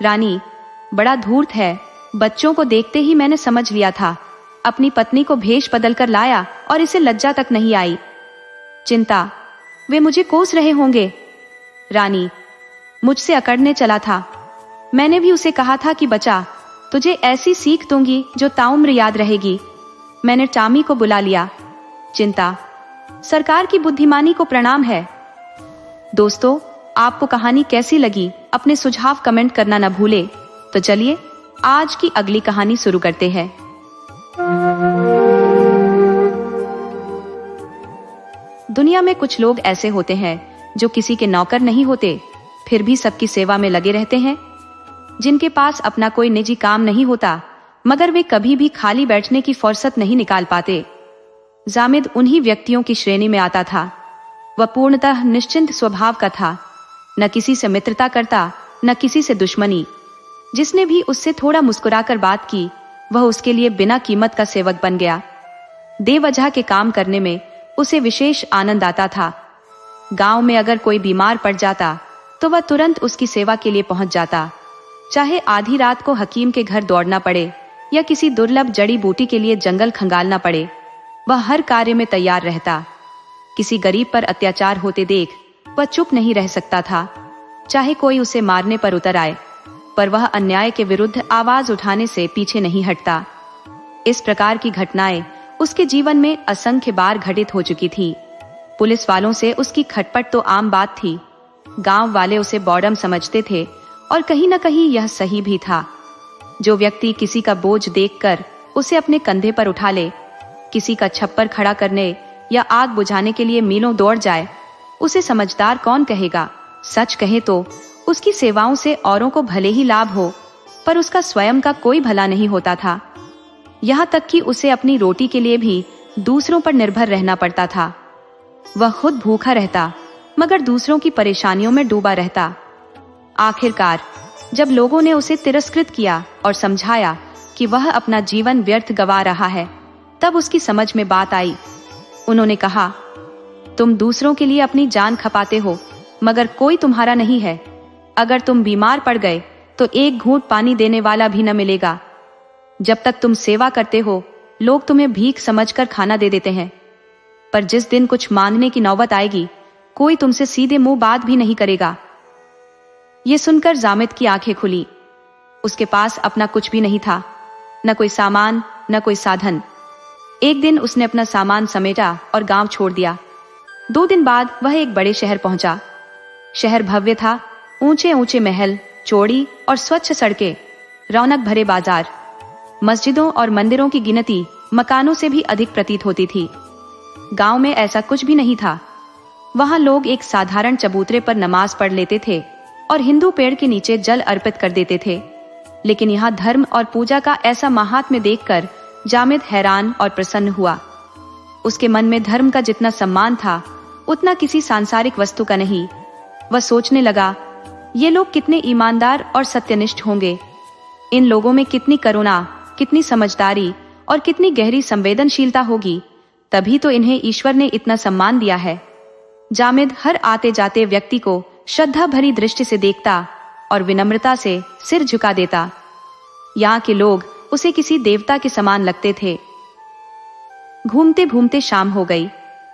रानी, बड़ा धूर्त है, बच्चों को देखते ही मैंने समझ लिया था। अपनी पत्नी को भेष बदल कर लाया और इसे लज्जा तक नहीं आई। चिंता, वे मुझे कोस रहे होंगे। रानी, मुझसे अकड़ने चला था, मैंने भी उसे कहा था कि बचा, तुझे ऐसी सीख दूंगी जो ताउम्र याद रहेगी। मैंने टामी को बुला लिया। चिंता, सरकार की बुद्धिमानी को प्रणाम है। दोस्तों, आपको कहानी कैसी लगी अपने सुझाव कमेंट करना न भूले। तो चलिए आज की अगली कहानी शुरू करते हैं। दुनिया में कुछ लोग ऐसे होते हैं जो किसी के नौकर नहीं होते, फिर भी सबकी सेवा में लगे रहते हैं, जिनके पास अपना कोई निजी काम नहीं होता, मगर वे कभी भी खाली बैठने की फुर्सत नहीं निकाल पाते। जामिद उन्हीं व्यक्तियों की श्रेणी में आता था। वह पूर्णतः निश्चिंत स्वभाव का था, न किसी से मित्रता करता न किसी से दुश्मनी। जिसने भी उससे थोड़ा मुस्कुराकर बात की, वह उसके लिए बिना कीमत का सेवक बन गया। बेवजह के काम करने में उसे विशेष आनंद आता था। गांव में अगर कोई बीमार पड़ जाता तो वह तुरंत उसकी सेवा के लिए पहुंच जाता, चाहे आधी रात को हकीम के घर दौड़ना पड़े या किसी दुर्लभ जड़ी बूटी के लिए जंगल खंगालना पड़े, वह हर कार्य में तैयार रहता। किसी गरीब पर अत्याचार होते देख वह चुप नहीं रह सकता था, चाहे कोई उसे मारने पर उतर आए, पर वह अन्याय के विरुद्ध आवाज उठाने से पीछे नहीं हटता। इस प्रकार की घटनाएं उसके जीवन में असंख्य बार घटित हो चुकी थी। पुलिस वालों से उसकी खटपट तो आम बात थी। गांव वाले उसे बॉडम समझते थे और कहीं न कहीं यह सही भी था। जो व्यक्ति किसी का बोझ देखकर उसे अपने कंधे पर उठा ले, किसी का छप्पर खड़ा करने या आग बुझाने के लिए मीलों दौड़ जाए, उसे समझदार कौन कहेगा। सच कहे तो उसकी सेवाओं से औरों को भले ही लाभ हो, पर उसका स्वयं का कोई भला नहीं होता था। यहाँ तक कि उसे अपनी रोटी के लिए भी दूसरों पर निर्भर रहना पड़ता था। वह खुद भूखा रहता मगर दूसरों की परेशानियों में डूबा रहता। आखिरकार जब लोगों ने उसे तिरस्कृत किया और समझाया कि वह अपना जीवन व्यर्थ गवा रहा है, तब उसकी समझ में बात आई। उन्होंने कहा, तुम दूसरों के लिए अपनी जान खपाते हो, मगर कोई तुम्हारा नहीं है। अगर तुम बीमार पड़ गए तो एक घूंट पानी देने वाला भी न मिलेगा। जब तक तुम सेवा करते हो, लोग तुम्हें भीख समझकर खाना दे देते हैं, पर जिस दिन कुछ मांगने की नौबत आएगी, कोई तुमसे सीधे मुंह बात भी नहीं करेगा। ये सुनकर जामिद की आंखें खुली। उसके पास अपना कुछ भी नहीं था, न कोई सामान, न कोई साधन। एक दिन उसने अपना सामान समेटा और गांव छोड़ दिया। 2 दिन बाद वह एक बड़े शहर पहुंचा। शहर भव्य था, ऊंचे ऊंचे महल, चौड़ी और स्वच्छ सड़कें, रौनक भरे बाजार, मस्जिदों और मंदिरों की गिनती मकानों से भी अधिक प्रतीत होती थी। गांव में ऐसा कुछ भी नहीं था। वहां लोग एक साधारण चबूतरे पर नमाज पढ़ लेते थे और हिंदू पेड़ के नीचे जल अर्पित कर देते थे। लेकिन यहाँ धर्म और पूजा का ऐसा महात्म्य देखकर जामिद हैरान और प्रसन्न हुआ। उसके मन में धर्म का जितना सम्मान था, उतना किसी सांसारिक वस्तु का नहीं। वह सोचने लगा, ये लोग कितने ईमानदार और सत्यनिष्ठ होंगे। इन लोगों में कितनी करुणा, कितनी समझदारी और कितनी गहरी संवेदनशीलता होगी, तभी तो इन्हें ईश्वर ने इतना सम्मान दिया है। जामिद हर आते जाते व्यक्ति को श्रद्धा भरी दृष्टि से देखता और विनम्रता से सिर झुका देता। यहाँ के लोग उसे किसी देवता के समान लगते थे। घूमते घूमते शाम हो गई।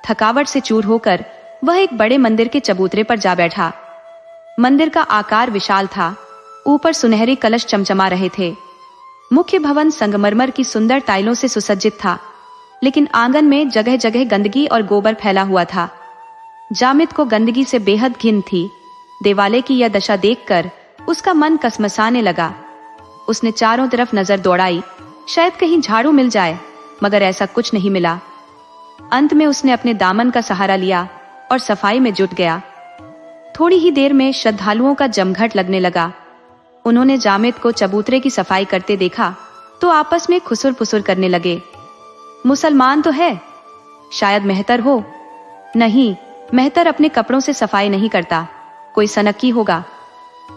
थकावट से चूर होकर वह एक बड़े मंदिर के चबूतरे पर जा बैठा। मंदिर का आकार विशाल था, ऊपर सुनहरे कलश चमचमा रहे थे। मुख्य भवन संगमरमर की सुंदर टाइलों से सुसज्जित था, लेकिन आंगन में जगह जगह गंदगी और गोबर फैला हुआ था। जामिद को गंदगी से बेहद घिन थी। देवालय की यह दशा देखकर उसका मन कसमसाने लगा। उसने चारों तरफ नजर दौड़ाई, शायद कहीं झाड़ू मिल जाए, मगर ऐसा कुछ नहीं मिला। अंत में उसने अपने दामन का सहारा लिया और सफाई में जुट गया। थोड़ी ही देर में श्रद्धालुओं का जमघट लगने लगा। उन्होंने जामिद को चबूतरे की सफाई करते देखा तो आपस में खुसुर फुसुर करने लगे। मुसलमान तो है, शायद मेहतर हो। नहीं, मेहतर अपने कपड़ों से सफाई नहीं करता, कोई सनकी होगा।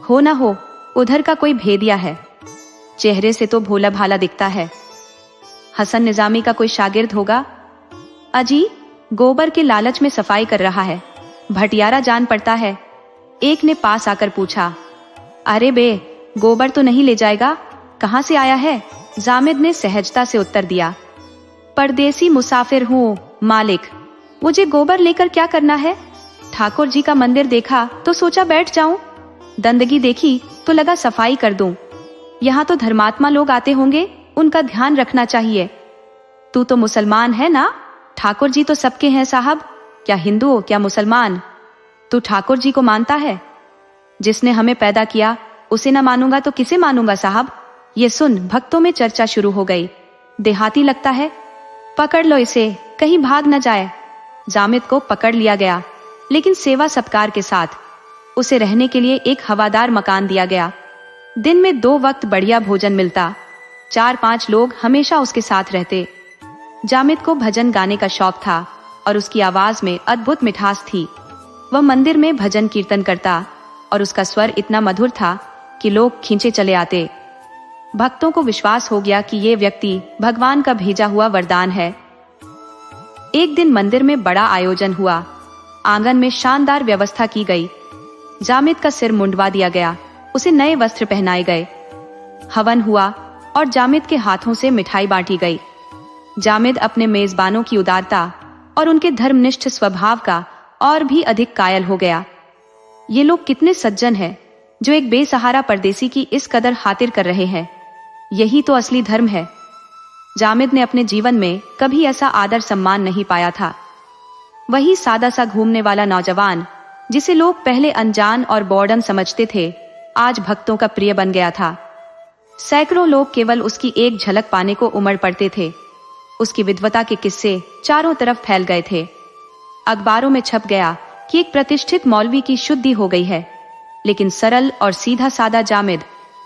हो ना हो, उधर का कोई भेदिया है, चेहरे से तो भोला भाला दिखता है। हसन निजामी का कोई शागिर्द होगा। अजी, गोबर के लालच में सफाई कर रहा है, भटियारा जान पड़ता है। एक ने पास आकर पूछा, अरे बे, गोबर तो नहीं ले जाएगा? कहाँ से आया है? जामिद ने सहजता से उत्तर दिया, परदेसी मुसाफिर हूँ मालिक, मुझे गोबर लेकर क्या करना है? ठाकुर जी का मंदिर देखा तो सोचा बैठ जाऊं, दंदगी देखी तो लगा सफाई कर दूं। यहाँ तो धर्मात्मा लोग आते होंगे, उनका ध्यान रखना चाहिए। तू तो मुसलमान है ना? ठाकुर जी तो सबके हैं साहब, क्या हिंदू हो क्या मुसलमान। तू ठाकुर जी को मानता है? जिसने हमें पैदा किया उसे न मानूंगा तो किसे मानूंगा साहब। ये सुन भक्तों में चर्चा शुरू हो गई। देहाती लगता है, पकड़ लो इसे, कहीं भाग न जाए। जामिद को पकड़ लिया गया, लेकिन सेवा सत्कार के साथ उसे रहने के लिए एक हवादार मकान दिया गया। दिन में 2 वक्त बढ़िया भोजन मिलता। 4-5 लोग हमेशा उसके साथ रहते। जामिद को भजन गाने का शौक था और उसकी आवाज में अद्भुत मिठास थी। वह मंदिर में भजन कीर्तन करता और उसका स्वर इतना मधुर था कि लोग खींचे चले आते। भक्तों को विश्वास हो गया कि ये व्यक्ति भगवान का भेजा हुआ वरदान है। एक दिन मंदिर में बड़ा आयोजन हुआ। आंगन में शानदार व्यवस्था की गई। जामिद का सिर मुंडवा दिया गया, उसे नए वस्त्र पहनाए गए। हवन हुआ, और जामिद के हाथों से मिठाई बांटी गई। जामिद अपने मेजबानों की उदारता और उनके धर्मनिष्ठ स्वभाव का और भी अधिक कायल हो गया। ये लोग कितने सज्जन हैं, जो एक बेसहारा परदेसी की इस कदर खातिर कर रहे हैं। यही तो असली धर्म है। जामिद ने अपने जीवन में कभी ऐसा आदर सम्मान नहीं पाया था। वही सादा सा घूमने वाला नौजवान, जिसे लोग पहले अनजान और बॉर्डन समझते थे, आज भक्तों का प्रिय बन गया था। सैकड़ों लोग केवल उसकी एक झलक पाने को उमड़ पड़ते थे। उसकी विद्वता के किस्से चारों तरफ फैल गए थे। अखबारों में छप गया कि एक प्रतिष्ठित मौलवी की शुद्धि हो गई है। लेकिन सरल और सीधा सादा जामिद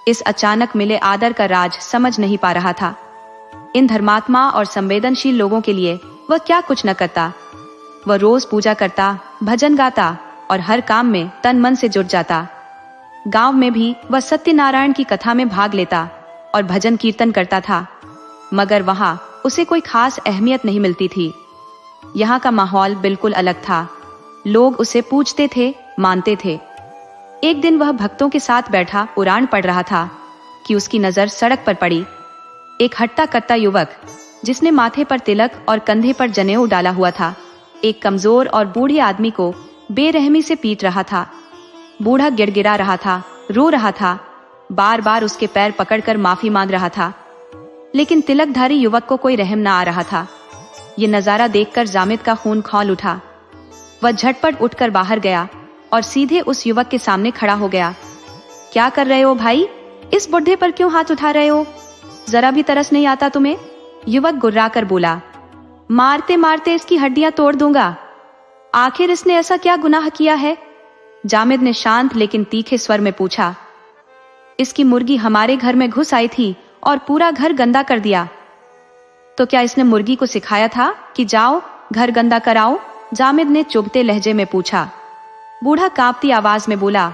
इस अचानक मिले आदर का राज समझ नहीं पा रहा था। इन धर्मात्मा और संवेदनशील लोगों के लिए वह क्या कुछ न करता। वह रोज पूजा करता, भजन गाता और हर काम में तन मन से जुट जाता। गांव में भी वह सत्यनारायण की कथा में भाग लेता और भजन कीर्तन करता था, मगर वहां उसे कोई खास अहमियत नहीं मिलती थी। यहाँ का माहौल बिल्कुल अलग था। लोग उसे पूजते थे, मानते थे। एक दिन वह भक्तों के साथ बैठा कुरान पढ़ रहा था कि उसकी नजर सड़क पर पड़ी। एक हट्टा कट्टा युवक, जिसने माथे पर तिलक और कंधे पर जनेऊ डाला हुआ था, एक कमजोर और बूढ़े आदमी को बेरहमी से पीट रहा था। बूढ़ा गिड़गिड़ा रहा था, रो रहा था, बार बार उसके पैर पकड़कर माफी मांग रहा था, लेकिन तिलकधारी युवक को कोई रहम न आ रहा था। ये नजारा देखकर जामिद का खून खौल उठा। वह झटपट उठकर बाहर गया और सीधे उस युवक के सामने खड़ा हो गया। क्या कर रहे हो भाई? इस बुढ़े पर क्यों हाथ उठा रहे हो? जरा भी तरस नहीं आता तुम्हें? युवक गुर्राकर बोला। मारते मारते इसकी हड्डियां तोड़ दूंगा। आखिर इसने ऐसा क्या गुनाह किया है? जामिद ने शांत लेकिन तीखे स्वर में पूछा। इसकी मुर्गी हमारे घर में घुस आई थी और पूरा घर गंदा कर दिया। तो क्या इसने मुर्गी को सिखाया था कि जाओ घर गंदा कराओ? जामिद ने चुभते लहजे में पूछा। बूढ़ा कांपती आवाज में बोला,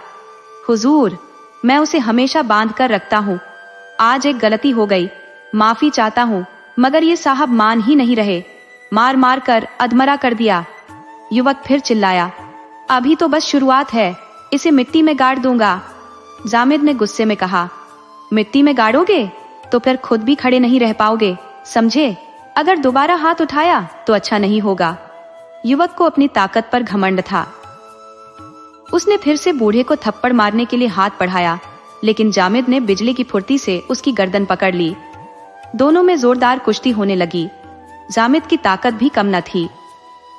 हुजूर, मैं उसे हमेशा बांध कर रखता हूँ। आज एक गलती हो गई, माफी चाहता हूँ, मगर ये साहब मान ही नहीं रहे। मार मार कर अधमरा कर दिया। युवक फिर चिल्लाया, अभी तो बस शुरुआत है, इसे मिट्टी में गाड़ दूंगा। जामिद ने गुस्से में कहा, मिट्टी में गाड़ोगे तो फिर खुद भी खड़े नहीं रह पाओगे, समझे? अगर दोबारा हाथ उठाया तो अच्छा नहीं होगा। युवक को अपनी ताकत पर घमंड था। उसने फिर से बूढ़े को थप्पड़ मारने के लिए हाथ बढ़ाया, लेकिन जामिद ने बिजली की फुर्ती से उसकी गर्दन पकड़ ली। दोनों में जोरदार कुश्ती होने लगी। जामिद की ताकत भी कम न थी।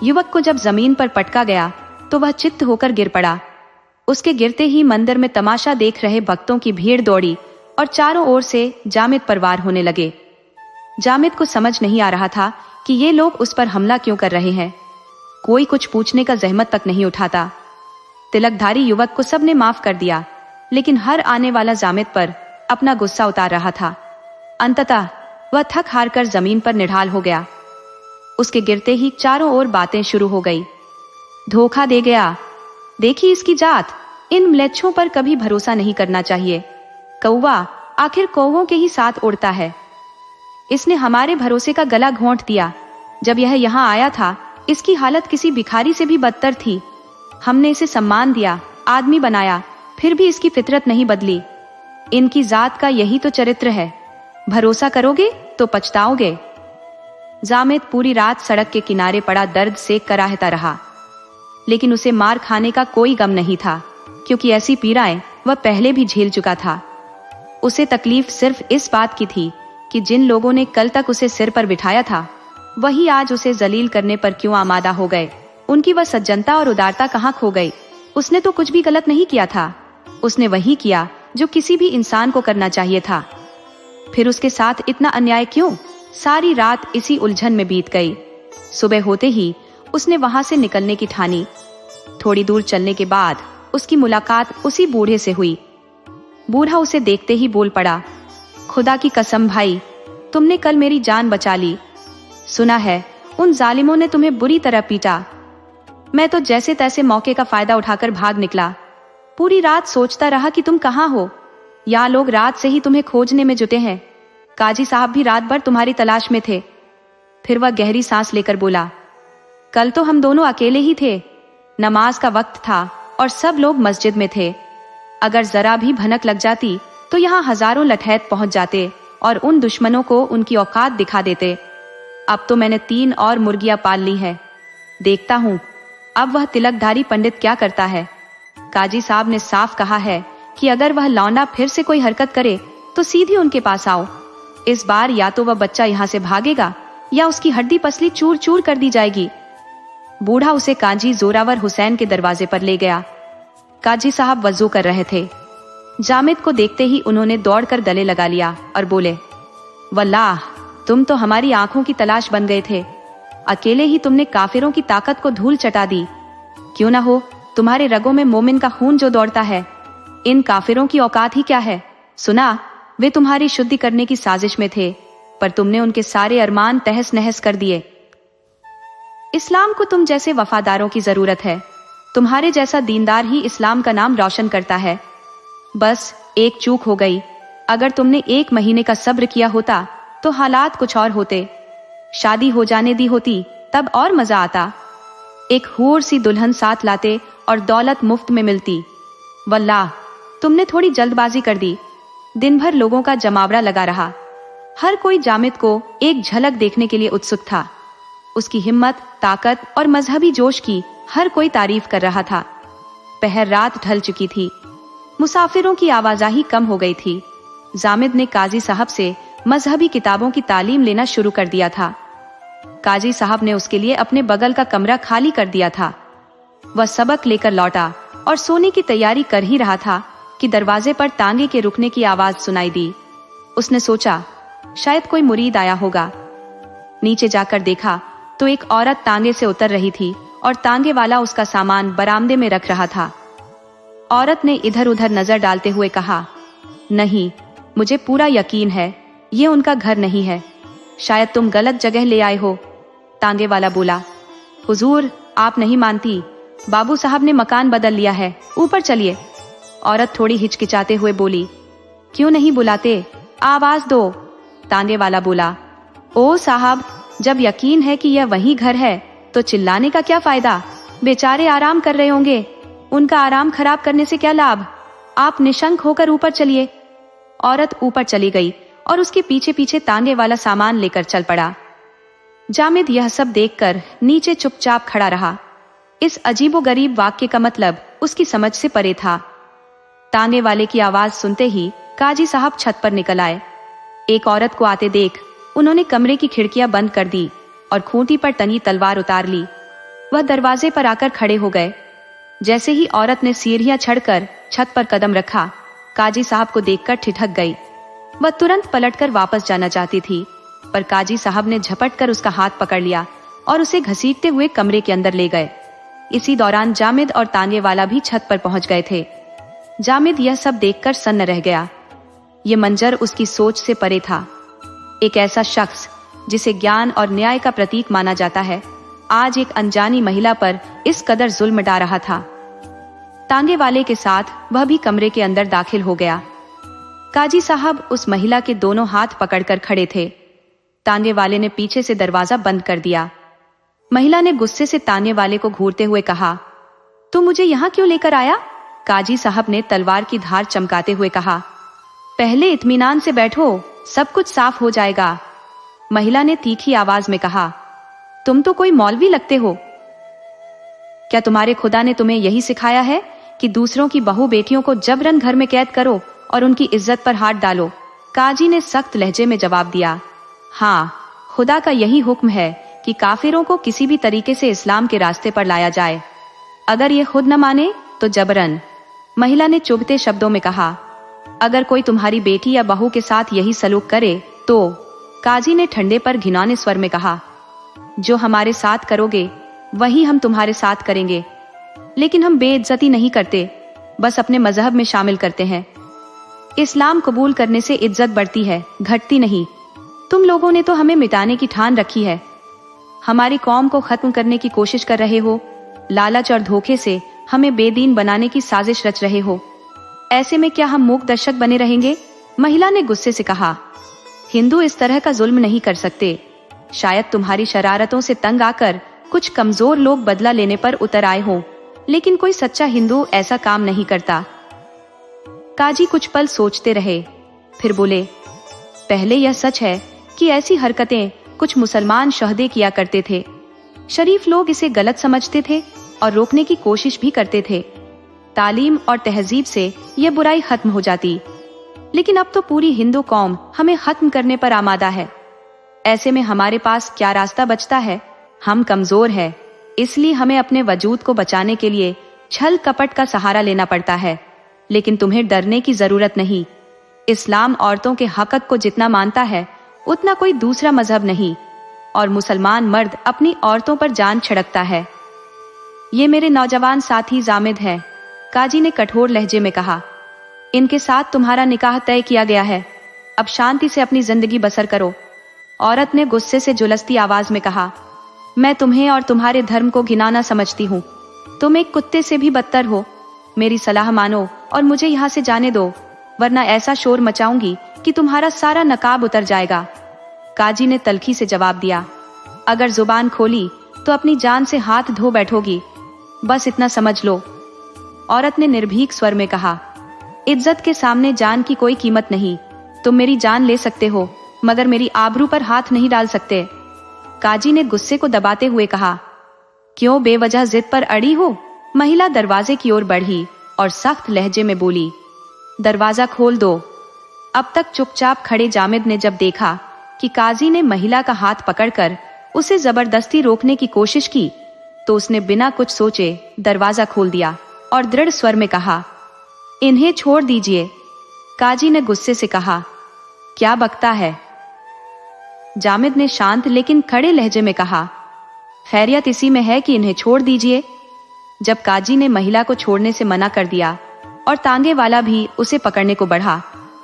युवक को जब जमीन पर पटका गया तो वह चित्त होकर गिर पड़ा। उसके गिरते ही मंदिर में तमाशा देख रहे भक्तों की भीड़ दौड़ी और चारों ओर से जामिद पर वार होने लगे। जामिद को समझ नहीं आ रहा था कि ये लोग उस पर हमला क्यों कर रहे हैं। कोई कुछ पूछने का जहमत तक नहीं उठाता। तिलकधारी युवक को सबने माफ कर दिया, लेकिन हर आने वाला जामिद पर अपना गुस्सा उतार रहा था। अंततः वह थक हार कर जमीन पर निढाल हो गया। उसके गिरते ही चारों ओर बातें शुरू हो गई। धोखा दे गया, देखी इसकी जात, इन म्लेच्छों पर कभी भरोसा नहीं करना चाहिए। कौवा आखिर कौवों के ही साथ उड़ता है। इसने हमारे भरोसे का गला घोंट दिया। जब यह यहाँ आया था, इसकी हालत किसी भिखारी से भी बदतर थी। हमने इसे सम्मान दिया, आदमी बनाया, फिर भी इसकी फितरत नहीं बदली। इनकी जात का यही तो चरित्र है। भरोसा करोगे तो पछताओगे। जामिद पूरी रात सड़क के किनारे पड़ा दर्द से कराहता रहा, लेकिन उसे मार खाने का कोई गम नहीं था, क्योंकि ऐसी पीड़ाएं वह पहले भी झेल चुका था। उसे तकलीफ सिर्फ इस बात की थी कि जिन लोगों ने कल तक उसे सिर पर बिठाया था, वही आज उसे जलील करने पर क्यों आमादा हो गए। उनकी वह सज्जनता और उदारता कहाँ खो गई। उसने तो कुछ भी गलत नहीं किया था। उसने वही किया जो किसी भी इंसान को करना चाहिए था। फिर उसके साथ इतना अन्याय क्यों? सारी रात इसी उलझन में बीत गई। सुबह होते ही उसने वहां से निकलने की ठानी। थोड़ी दूर चलने के बाद उसकी मुलाकात उसी बूढ़े से हुई। बूढ़ा उसे देखते ही बोल पड़ा, खुदा की कसम भाई, तुमने कल मेरी जान बचा ली। सुना है उन जालिमों ने तुम्हें बुरी तरह पीटा। मैं तो जैसे तैसे मौके का फायदा उठाकर भाग निकला। पूरी रात सोचता रहा कि तुम कहाँ हो। यहाँ लोग रात से ही तुम्हें खोजने में जुटे हैं। काजी साहब भी रात भर तुम्हारी तलाश में थे। फिर वह गहरी सांस लेकर बोला, कल तो हम दोनों अकेले ही थे। नमाज का वक्त था और सब लोग मस्जिद में थे। अगर जरा भी भनक लग जाती तो यहाँ हजारों लठैत पहुंच जाते और उन दुश्मनों को उनकी औकात दिखा देते। अब तो मैंने 3 और मुर्गियां पाल ली है, देखता हूँ अब वह तिलकधारी पंडित क्या करता है। काजी साहब ने साफ कहा है कि अगर वह लौंडा फिर से कोई हरकत करे तो सीधी उनके पास आओ। इस बार या तो वह बच्चा यहाँ से भागेगा या उसकी हड्डी पसली चूर चूर कर दी जाएगी। बूढ़ा उसे काजी जोरावर हुसैन के दरवाजे पर ले गया। काजी साहब वजू कर रहे थे। जामिद को देखते ही उन्होंने दौड़कर गले लगा लिया और बोले, वल्लाह तुम तो हमारी आंखों की तलाश बन गए थे। अकेले ही तुमने काफिरों की ताकत को धूल चटा दी। क्यों ना हो तुम्हारे रगों में मोमिन का खून जो दौड़ता है। इन काफिरों की औकात ही क्या है। सुना वे तुम्हारी शुद्धि करने की साजिश में थे, पर तुमने उनके सारे अरमान तहस नहस कर दिए। इस्लाम को तुम जैसे वफादारों की जरूरत है। तुम्हारे जैसा दीनदार ही इस्लाम का नाम रोशन करता है। बस एक चूक हो गई। अगर तुमने 1 महीने का सब्र किया होता तो हालात कुछ और होते। शादी हो जाने दी होती तब और मजा आता। एक हूर सी दुल्हन साथ लाते और दौलत मुफ्त में मिलती। वल्लाह तुमने थोड़ी जल्दबाजी कर दी। दिन भर लोगों का जमावड़ा लगा रहा। हर कोई जामिद को एक झलक देखने के लिए उत्सुक था। उसकी हिम्मत, ताकत और मजहबी जोश की हर कोई तारीफ कर रहा था। पहर रात ढल चुकी थी। मुसाफिरों की आवाजाही कम हो गई थी। जामिद ने काजी साहब से मजहबी किताबों की तालीम लेना शुरू कर दिया था। काजी साहब ने उसके लिए अपने बगल का कमरा खाली कर दिया था। वह सबक लेकर लौटा और सोने की तैयारी कर ही रहा था कि दरवाजे पर तांगे के रुकने की आवाज सुनाई दी। उसने सोचा शायद कोई मुरीद आया होगा। नीचे जाकर देखा तो एक औरत तांगे से उतर रही थी और तांगे वाला उसका सामान बरामदे में रख रहा था। औरत ने इधर उधर नजर डालते हुए कहा, नहीं, मुझे पूरा यकीन है ये उनका घर नहीं है। शायद तुम गलत जगह ले आए हो। तांगे वाला बोला, हुजूर आप नहीं मानती, बाबू साहब ने मकान बदल लिया है, ऊपर चलिए। औरत थोड़ी हिचकिचाते हुए बोली, क्यों नहीं बुलाते, आवाज दो। तांगे वाला बोला, ओ साहब, जब यकीन है कि यह वही घर है तो चिल्लाने का क्या फायदा। बेचारे आराम कर रहे होंगे, उनका आराम खराब करने से क्या लाभ। आप निशंक होकर ऊपर चलिए। औरत ऊपर चली गई और उसके पीछे पीछे तांगे वाला सामान लेकर चल पड़ा। जामिद यह सब देखकर नीचे चुपचाप खड़ा रहा। इस अजीबोगरीब वाक्य का मतलब उसकी समझ से परे था। तांगे वाले की आवाज सुनते ही काजी साहब छत पर निकल आए। एक औरत को आते देख उन्होंने कमरे की खिड़कियां बंद कर दी और खूंटी पर टंगी तलवार उतार ली। वह दरवाजे पर आकर खड़े हो गए। जैसे ही औरत ने सीढ़ियां चढ़कर छत पर कदम रखा, काजी साहब को देखकर ठिठक गई। वह तुरंत पलटकर वापस जाना चाहती थी, पर काजी साहब ने झपटकर उसका हाथ पकड़ लिया और उसे घसीटते हुए कमरे के अंदर ले गए। इसी दौरान जामिद और तांगे वाला भी छत पर पहुंच गए थे। जामिद यह सब देखकर सन्न रह गया। ये मंजर उसकी सोच से परे था। एक ऐसा शख्स जिसे ज्ञान और न्याय का प्रतीक माना जाता है, आज एक अनजानी महिला पर इस कदर जुल्म डा रहा था। तांगे वाले के साथ वह भी कमरे के अंदर दाखिल हो गया। काजी साहब उस महिला के दोनों हाथ पकड़कर खड़े थे। तांगे वाले ने पीछे से दरवाजा बंद कर दिया। महिला ने गुस्से से तांगे वाले को घूरते हुए कहा, तू मुझे यहाँ क्यों लेकर आया। काजी साहब ने तलवार की धार चमकाते हुए कहा, पहले इत्मीनान से बैठो, सब कुछ साफ हो जाएगा। महिला ने तीखी आवाज में कहा, तुम तो कोई मौलवी लगते हो। क्या तुम्हारे खुदा ने तुम्हें यही सिखाया है कि दूसरों की बहू बेटियों को जबरन घर में कैद करो और उनकी इज्जत पर हाथ डालो। काजी ने सख्त लहजे में जवाब दिया, हाँ, खुदा का यही हुक्म है कि काफिरों को किसी भी तरीके से इस्लाम के रास्ते पर लाया जाए, अगर ये खुद न माने तो जबरन। महिला ने चुभते शब्दों में कहा, अगर कोई तुम्हारी बेटी या बहू के साथ यही सलूक करे तो। काजी ने ठंडे पर घिनौने स्वर में कहा, जो हमारे साथ करोगे वही हम तुम्हारे साथ करेंगे, लेकिन हम बेइज्जती नहीं करते, बस अपने मजहब में शामिल करते हैं। इस्लाम कबूल करने से इज्जत बढ़ती है, घटती नहीं। तुम लोगों ने तो हमें मिटाने की ठान रखी है, हमारी कौम को खत्म करने की कोशिश कर रहे हो, लालच और धोखे से हमें बेदीन बनाने की साजिश रच रहे हो। ऐसे में क्या हम मूक दर्शक बने रहेंगे। महिला ने गुस्से से कहा, हिंदू इस तरह का जुल्म नहीं कर सकते। शायद तुम्हारी शरारतों से तंग आकर कुछ कमजोर लोग बदला लेने पर उतर आए हों, लेकिन कोई सच्चा हिंदू ऐसा काम नहीं करता। काजी कुछ पल सोचते रहे, फिर बोले, पहले यह सच है कि ऐसी हरकतें कुछ मुसलमान शहदे किया करते थे। शरीफ लोग इसे गलत समझते थे और रोकने की कोशिश भी करते थे। तालीम और तहजीब से यह बुराई खत्म हो जाती, लेकिन अब तो पूरी हिंदू कौम हमें खत्म करने पर आमादा है। ऐसे में हमारे पास क्या रास्ता बचता है? हम कमजोर हैं, इसलिए हमें अपने वजूद को बचाने के लिए छल कपट का सहारा लेना पड़ता है। लेकिन तुम्हें डरने की जरूरत नहीं। इस्लाम औरतों के हक को जितना मानता है उतना कोई दूसरा मजहब नहीं, और मुसलमान मर्द अपनी औरतों पर जान छिड़कता है। ये मेरे नौजवान साथी जामिद है, काजी ने कठोर लहजे में कहा। इनके साथ तुम्हारा निकाह तय किया गया है, अब शांति से अपनी जिंदगी बसर करो। औरत ने गुस्से से जुलसती आवाज में कहा, मैं तुम्हें और तुम्हारे धर्म को घिनौना समझती हूँ। तुम एक कुत्ते से भी बदतर हो। मेरी सलाह मानो और मुझे यहाँ से जाने दो, वरना ऐसा शोर मचाऊंगी कि तुम्हारा सारा नकाब उतर जाएगा। काजी ने तल्खी से जवाब दिया, अगर जुबान खोली तो अपनी जान से हाथ धो बैठोगी, बस इतना समझ लो। औरत ने निर्भीक स्वर में कहा, इज्जत के सामने जान की कोई कीमत नहीं। तुम मेरी जान ले सकते हो, मगर मेरी आबरू पर हाथ नहीं डाल सकते। काजी ने गुस्से को दबाते हुए कहा, क्यों बेवजह जिद पर अड़ी हो? महिला दरवाजे की ओर बढ़ी और सख्त लहजे में बोली, दरवाजा खोल दो। अब तक चुपचाप खड़े जामिद ने जब देखा कि काजी ने महिला का हाथ पकड़कर उसे जबरदस्ती रोकने की कोशिश की, तो उसने बिना कुछ सोचे दरवाजा खोल दिया और दृढ़ स्वर में कहा, इन्हें छोड़ दीजिए। काजी ने गुस्से से कहा, क्या बकता है? जामिद ने शांत लेकिन खड़े लहजे में कहा, खैरियत इसी में है कि इन्हें छोड़ दीजिए। जब काजी ने महिला को छोड़ने से मना कर दिया और तांगे वाला भी उसे पकड़ने को बढ़ा,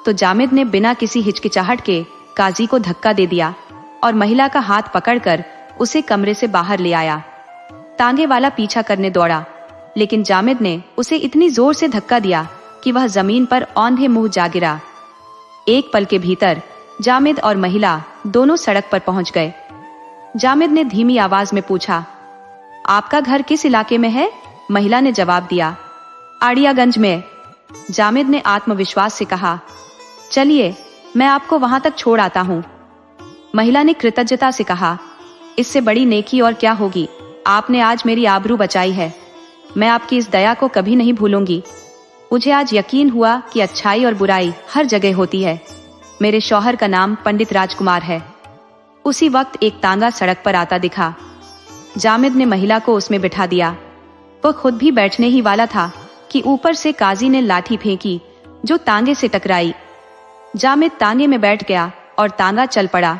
तो जामिद ने बिना किसी हिचकिचाहट के काजी को धक्का दे दिया और महिला का हाथ पकड़कर उसे कमरे से बाहर ले आया। तांगे वाला पीछा करने दौड़ा, लेकिन जामिद ने उसे इतनी जोर से धक्का दिया कि वह जमीन पर औंधे मुंह जा गिरा। एक पल के भीतर जामिद और महिला दोनों सड़क पर पहुंच गए। जामिद ने धीमी आवाज में पूछा, आपका घर किस इलाके में है? महिला ने जवाब दिया, आड़ियागंज में। जामिद ने आत्मविश्वास से कहा, चलिए मैं आपको वहां तक छोड़ आता हूं। महिला ने कृतज्ञता से कहा, इससे बड़ी नेकी और क्या होगी? आपने आज मेरी आबरू बचाई है। मैं आपकी इस दया को कभी नहीं भूलूंगी। मुझे आज यकीन हुआ कि अच्छाई और बुराई हर जगह होती है। मेरे शौहर का नाम पंडित राजकुमार है। उसी वक्त एक तांगा सड़क पर आता दिखा। जामिद ने महिला को उसमें बिठा दिया। वह खुद भी बैठने ही वाला था कि ऊपर से काजी ने लाठी फेंकी जो तांगे से टकराई। जामिद तांगे में बैठ गया और तांगा चल पड़ा।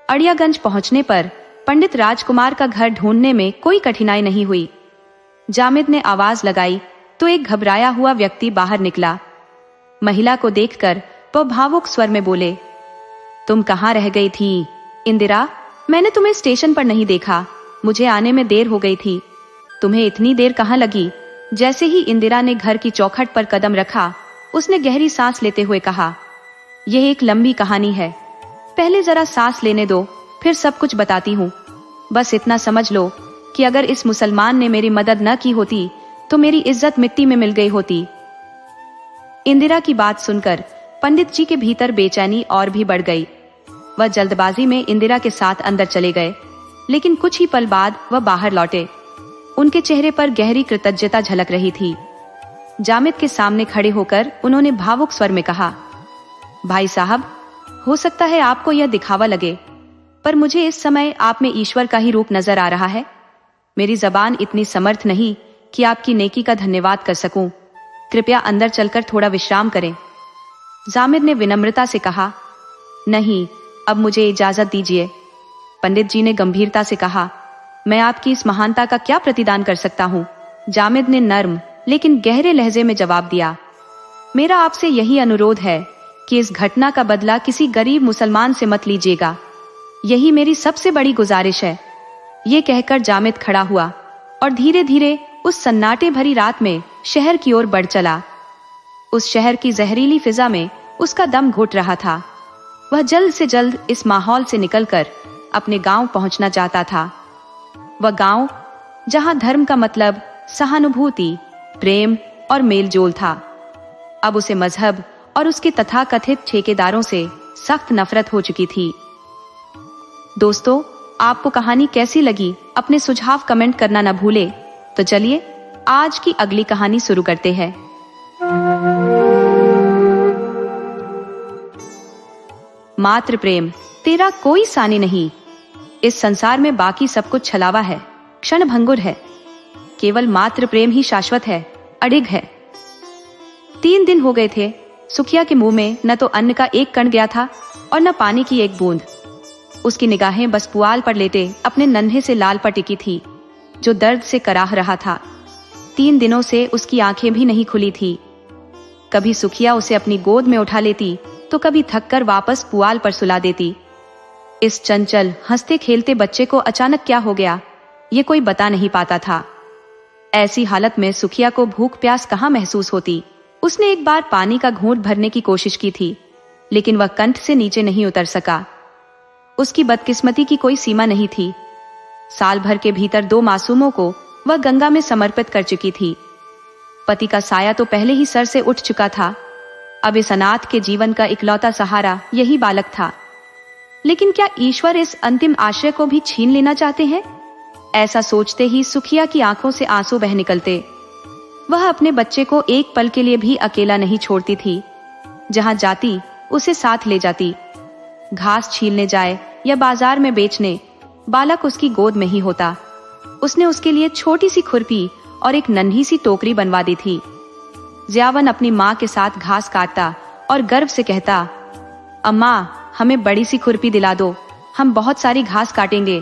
अड़ियागंज पहुंचने पर पंडित राजकुमार का घर ढूंढने में कोई कठिनाई नहीं हुई। जामिद ने आवाज लगाई तो एक घबराया हुआ व्यक्ति बाहर निकला। महिला को देखकर वह भावुक स्वर में बोले, तुम कहाँ रह गई थी इंदिरा? मैंने तुम्हें स्टेशन पर नहीं देखा, मुझे आने में देर हो गई थी। तुम्हें इतनी देर कहाँ लगी? जैसे ही इंदिरा ने घर की चौखट पर कदम रखा, उसने गहरी सांस लेते हुए कहा, यह एक लंबी कहानी है, पहले जरा सांस लेने दो, फिर सब कुछ बताती हूँ। बस इतना समझ लो कि अगर इस मुसलमान ने मेरी मदद न की होती तो मेरी इज्जत मिट्टी में मिल गई होती। इंदिरा की बात सुनकर पंडित जी के भीतर बेचैनी और भी बढ़ गई। वह जल्दबाजी में इंदिरा के साथ अंदर चले गए, लेकिन कुछ ही पल बाद वह बाहर लौटे। उनके चेहरे पर गहरी कृतज्ञता झलक रही थी। जामिद के सामने खड़े होकर उन्होंने भावुक स्वर में कहा, भाई साहब, हो सकता है आपको यह दिखावा लगे, पर मुझे इस समय आप में ईश्वर का ही रूप नजर आ रहा है। मेरी जबान इतनी समर्थ नहीं कि आपकी नेकी का धन्यवाद कर सकूं। कृपया अंदर चलकर थोड़ा विश्राम करें। जामिद ने विनम्रता से कहा, नहीं, अब मुझे इजाजत दीजिए। पंडित जी ने गंभीरता से कहा, मैं आपकी इस महानता का क्या प्रतिदान कर सकता हूँ? जामिद ने नर्म लेकिन गहरे लहजे में जवाब दिया, मेरा आपसे यही अनुरोध है कि इस घटना का बदला किसी गरीब मुसलमान से मत लीजिएगा। यही मेरी सबसे बड़ी गुजारिश है। ये कहकर जामिद खड़ा हुआ और धीरे धीरे उस सन्नाटे भरी रात में शहर की ओर बढ़ चला। उस शहर की जहरीली फिजा में उसका दम घुट रहा था। वह जल्द से जल्द इस माहौल से निकलकर अपने गांव पहुंचना चाहता था। वह गांव जहां धर्म का मतलब सहानुभूति, प्रेम और मेलजोल था, अब उसे मजहब और उसके तथाकथित ठेकेदारों से सख्त नफरत हो चुकी थी। दोस्तों, आपको कहानी कैसी लगी? अपने सुझाव कमेंट करना न भूले। तो चलिए आज की अगली कहानी शुरू करते हैं। मात्र प्रेम तेरा कोई सानी नहीं। इस संसार में बाकी सब कुछ छलावा है, क्षण भंगुर है। केवल मात्र प्रेम ही शाश्वत है, अडिग है। 3 दिन हो गए थे। सुखिया के मुंह में न तो अन्न का एक कण गया था और न पानी की एक बूंद। उसकी निगाहें बस पुआल पर लेटे अपने नन्हे से लाल पर टिकी थी, जो दर्द से कराह रहा था। 3 दिनों से उसकी आंखें भी नहीं खुली थी। कभी सुखिया उसे अपनी गोद में उठा लेती तो कभी थककर वापस पुआल पर सुला देती। इस चंचल हंसते खेलते बच्चे को अचानक क्या हो गया, ये कोई बता नहीं पाता था। ऐसी हालत में सुखिया को भूख प्यास कहाँ महसूस होती। उसने एक बार पानी का घूंट भरने की कोशिश की थी, लेकिन वह कंठ से नीचे नहीं उतर सका। उसकी बदकिस्मती की कोई सीमा नहीं थी। साल भर के भीतर 2 मासूमों को वह गंगा में समर्पित कर चुकी थी। पति का साया तो पहले ही सर से उठ चुका था। अब इस अनाथ के जीवन का इकलौता सहारा यही बालक था। लेकिन क्या ईश्वर इस अंतिम आश्रय को भी छीन लेना चाहते हैं? ऐसा सोचते ही सुखिया की आंखों से आंसू बह निकलते। वह अपने बच्चे को एक पल के लिए भी अकेला नहीं छोड़ती थी। जहां जाती उसे साथ ले जाती। घास छीलने जाए या बाजार में बेचने, बालक उसकी गोद में ही होता। उसने उसके लिए छोटी सी खुरपी और एक नन्ही सी टोकरी बनवा दी थी। जियावन अपनी माँ के साथ घास काटता और गर्व से कहता, अम्मा, हमें बड़ी सी खुरपी दिला दो, हम बहुत सारी घास काटेंगे।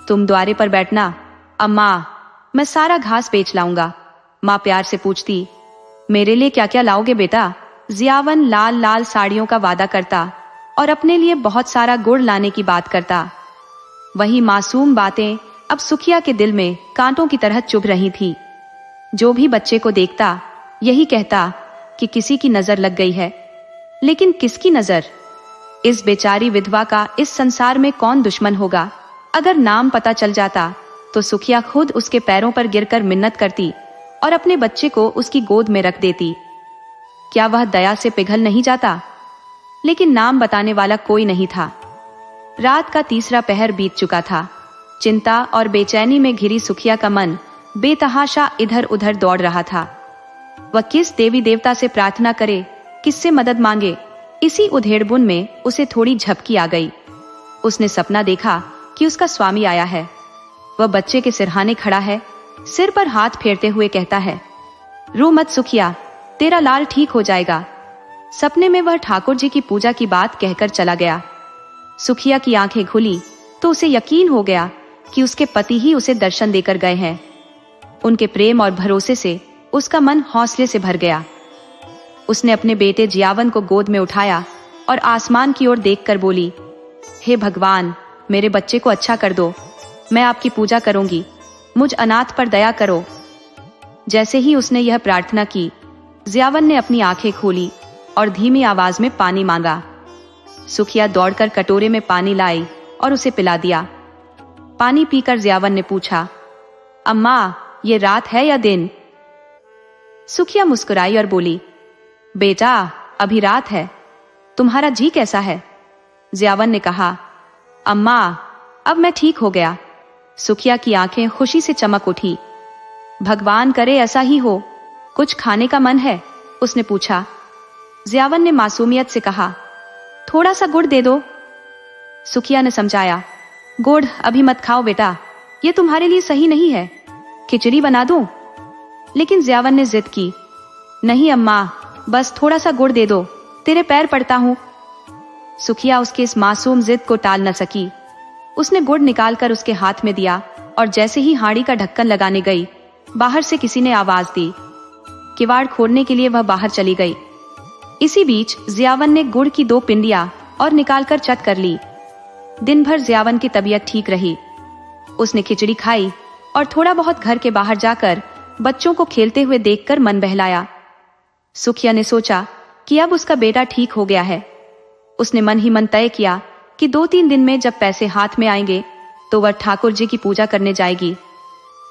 तुम द्वारे पर बैठना। अम्मा, मैं सारा घास बेच लाऊंगा। माँ प्यार से पूछती, मेरे लिए क्या क्या लाओगे बेटा? जियावन लाल लाल साड़ियों का वादा करता और अपने लिए बहुत सारा गुड़ लाने की बात करता। वही मासूम बातें अब सुखिया के दिल में कांटों की तरह चुभ रही थी। जो भी बच्चे को देखता यही कहता कि किसी की नजर लग गई है। लेकिन किसकी नजर? इस बेचारी विधवा का इस संसार में कौन दुश्मन होगा? अगर नाम पता चल जाता तो सुखिया खुद उसके पैरों पर गिरकर मिन्नत करती और अपने बच्चे को उसकी गोद में रख देती। क्या वह दया से पिघल नहीं जाता? लेकिन नाम बताने वाला कोई नहीं था। रात का 3रा पहर बीत चुका था। चिंता और बेचैनी में घिरी सुखिया का मन बेतहाशा इधर उधर दौड़ रहा था। वह किस देवी देवता से प्रार्थना करे, किससे मदद मांगे? इसी उधेड़बुन में उसे थोड़ी झपकी आ गई। उसने सपना देखा कि उसका स्वामी आया है। वह बच्चे के सिरहाने खड़ा है, सिर पर हाथ फेरते हुए कहता है, रो मत सुखिया, तेरा लाल ठीक हो जाएगा। सपने में वह ठाकुर जी की पूजा की बात कहकर चला गया। सुखिया की आंखें खुली तो उसे यकीन हो गया कि उसके पति ही उसे दर्शन देकर गए हैं। उनके प्रेम और भरोसे से उसका मन हौसले से भर गया। उसने अपने बेटे जियावन को गोद में उठाया और आसमान की ओर देखकर बोली, हे भगवान, मेरे बच्चे को अच्छा कर दो। मैं आपकी पूजा करूंगी, मुझ अनाथ पर दया करो। जैसे ही उसने यह प्रार्थना की, जियावन ने अपनी आंखें खोली और धीमी आवाज में पानी मांगा। सुखिया दौड़कर कटोरे में पानी लाई और उसे पिला दिया। पानी पीकर जियावन ने पूछा, अम्मा, ये रात है या दिन? सुखिया मुस्कुराई और बोली, बेटा, अभी रात है। तुम्हारा जी कैसा है? जियावन ने कहा, अम्मा, अब मैं ठीक हो गया। सुखिया की आंखें खुशी से चमक उठी। भगवान करे ऐसा ही हो। कुछ खाने का मन है? उसने पूछा। जियावन ने मासूमियत से कहा, थोड़ा सा गुड़ दे दो। सुखिया ने समझाया, गुड़ अभी मत खाओ बेटा, ये तुम्हारे लिए सही नहीं है। खिचड़ी बना दूं? लेकिन जियावन ने जिद की, नहीं अम्मा, बस थोड़ा सा गुड़ दे दो, तेरे पैर पड़ता हूं। सुखिया उसके इस मासूम जिद को टाल न सकी। उसने गुड़ निकालकर उसके हाथ में दिया और जैसे ही हांडी का ढक्कन लगाने गई, बाहर से किसी ने आवाज दी। किवाड़ खोलने के लिए वह बाहर चली गई। इसी बीच जियावन ने गुड़ की 2 पिंडियां और निकालकर चट कर ली। दिन भर जियावन की तबीयत ठीक रही। उसने खिचड़ी खाई और थोड़ा बहुत घर के बाहर जाकर बच्चों को खेलते हुए देखकर मन बहलाया। सुखिया ने सोचा कि अब उसका बेटा ठीक हो गया है। उसने मन ही मन तय किया कि 2-3 दिन में जब पैसे हाथ में आएंगे तो वह ठाकुर जी की पूजा करने जाएगी।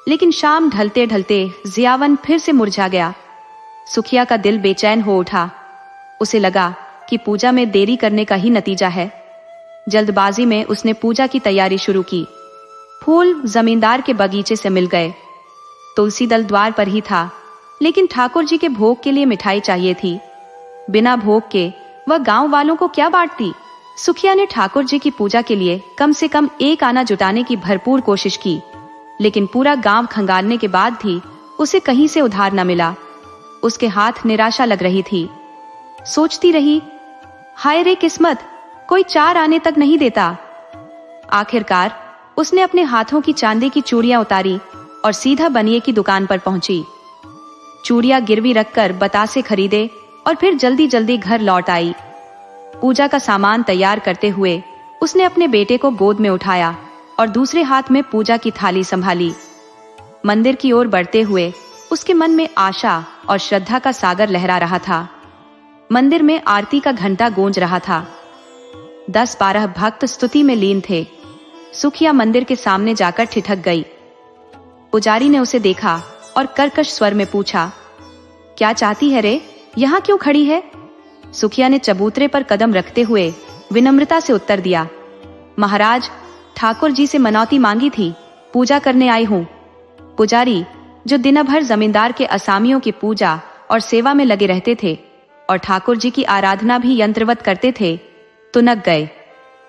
लेकिन शाम ढलते ढलते जियावन फिर से मुरझा गया। सुखिया का दिल बेचैन हो उठा। उसे लगा कि कि पूजा में देरी करने का ही नतीजा है। जल्दबाजी में उसने पूजा की तैयारी शुरू की। फूल जमींदार के बगीचे से मिल गए। तुलसी दल द्वार पर ही था, लेकिन ठाकुर जी के भोग के लिए मिठाई चाहिए थी। बिना भोग के वह गांव वालों को क्या बांटती। सुखिया ने ठाकुर जी की पूजा के लिए कम से कम 1 आना जुटाने की भरपूर कोशिश की, लेकिन पूरा गांव खंगालने के बाद भी उसे कहीं से उधार न मिला। उसके हाथ निराशा लग रही थी। सोचती रही, हाय रे किस्मत, कोई 4 आने तक नहीं देता। आखिरकार उसने अपने हाथों की चांदी की चूड़ियां उतारी और सीधा बनिए की दुकान पर पहुंची। चूड़ियां गिरवी रखकर बतासे खरीदे और फिर जल्दी जल्दी घर लौट आई। पूजा का सामान तैयार करते हुए उसने अपने बेटे को गोद में उठाया और दूसरे हाथ में पूजा की थाली संभाली। मंदिर की ओर बढ़ते हुए उसके मन में आशा और श्रद्धा का सागर लहरा रहा था। मंदिर में आरती का घंटा गूंज रहा था। 10-12 भक्त स्तुति में लीन थे। सुखिया मंदिर के सामने जाकर ठिठक गई। पुजारी ने उसे देखा और कर्कश स्वर में पूछा, क्या चाहती है रे, यहाँ क्यों खड़ी है? सुखिया ने चबूतरे पर कदम रखते हुए विनम्रता से उत्तर दिया, महाराज, ठाकुर जी से मनौती मांगी थी, पूजा करने आई हूँ। पुजारी, जो दिन भर जमींदार के असामियों की पूजा और सेवा में लगे रहते थे और ठाकुर जी की आराधना भी यंत्रवत करते थे, तुनक गए।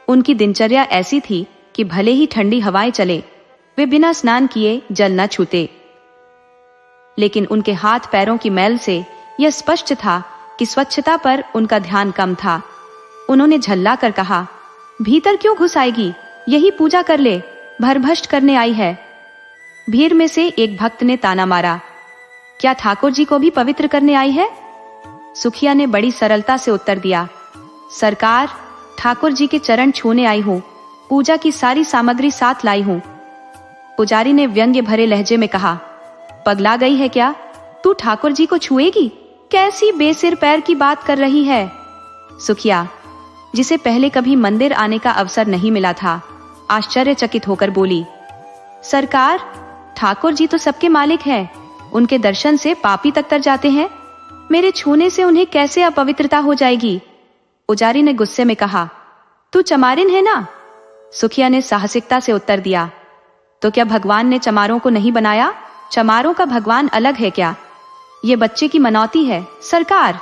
उनकी दिनचर्या ऐसी थी कि भले ही ठंडी हवाएं चले, वे बिना स्नान किए जल न छूते। लेकिन उनके हाथ पैरों की मैल से यह स्पष्ट था कि स्वच्छता पर उनका ध्यान कम था। उन्होंने झल्ला कर कहा, भीतर क्यों घुस आएगी, यही पूजा कर ले, भरभष्ट करने आई है। भीड़ में से एक भक्त ने ताना मारा, क्या ठाकुर जी को भी पवित्र करने आई है? सुखिया ने बड़ी सरलता से उत्तर दिया, सरकार, ठाकुर जी के चरण छूने आई हूँ, पूजा की सारी सामग्री साथ लाई हूँ। पुजारी ने व्यंग्य भरे लहजे में कहा, पगला गई है क्या? तू ठाकुर जी को छुएगी? कैसी बेसिर पैर की बात कर रही है? सुखिया, जिसे पहले कभी मंदिर आने का अवसर नहीं मिला था, आश्चर्यचकित होकर बोली, सरकार, ठाकुर जी तो सबके मालिक हैं, उनके दर्शन से पापी तक तर जाते हैं, मेरे छूने से उन्हें कैसे अपवित्रता हो जाएगी? पुजारी ने गुस्से में कहा, तू चमारिन है ना? सुखिया ने साहसिकता से उत्तर दिया, तो क्या भगवान ने चमारों को नहीं बनाया? चमारों का भगवान अलग है क्या? ये बच्चे की मनौती है, सरकार।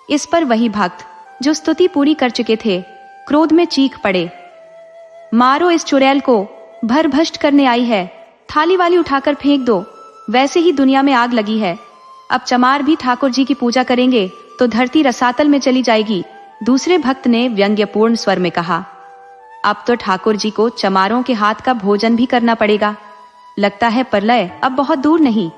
इस पर वही भक्त जो स्तुति पूरी कर चुके थे क्रोध में चीख पड़े, मारो इस चुड़ैल को, भरभष्ट करने आई है, थाली वाली उठाकर फेंक दो, वैसे ही दुनिया में आग लगी है। अब चमार भी ठाकुर जी की पूजा करेंगे तो धरती रसातल में चली जाएगी। दूसरे भक्त ने व्यंग्यपूर्ण स्वर में कहा, अब तो ठाकुर जी को चमारों के हाथ का भोजन भी करना पड़ेगा। लगता है प्रलय अब बहुत दूर नहीं।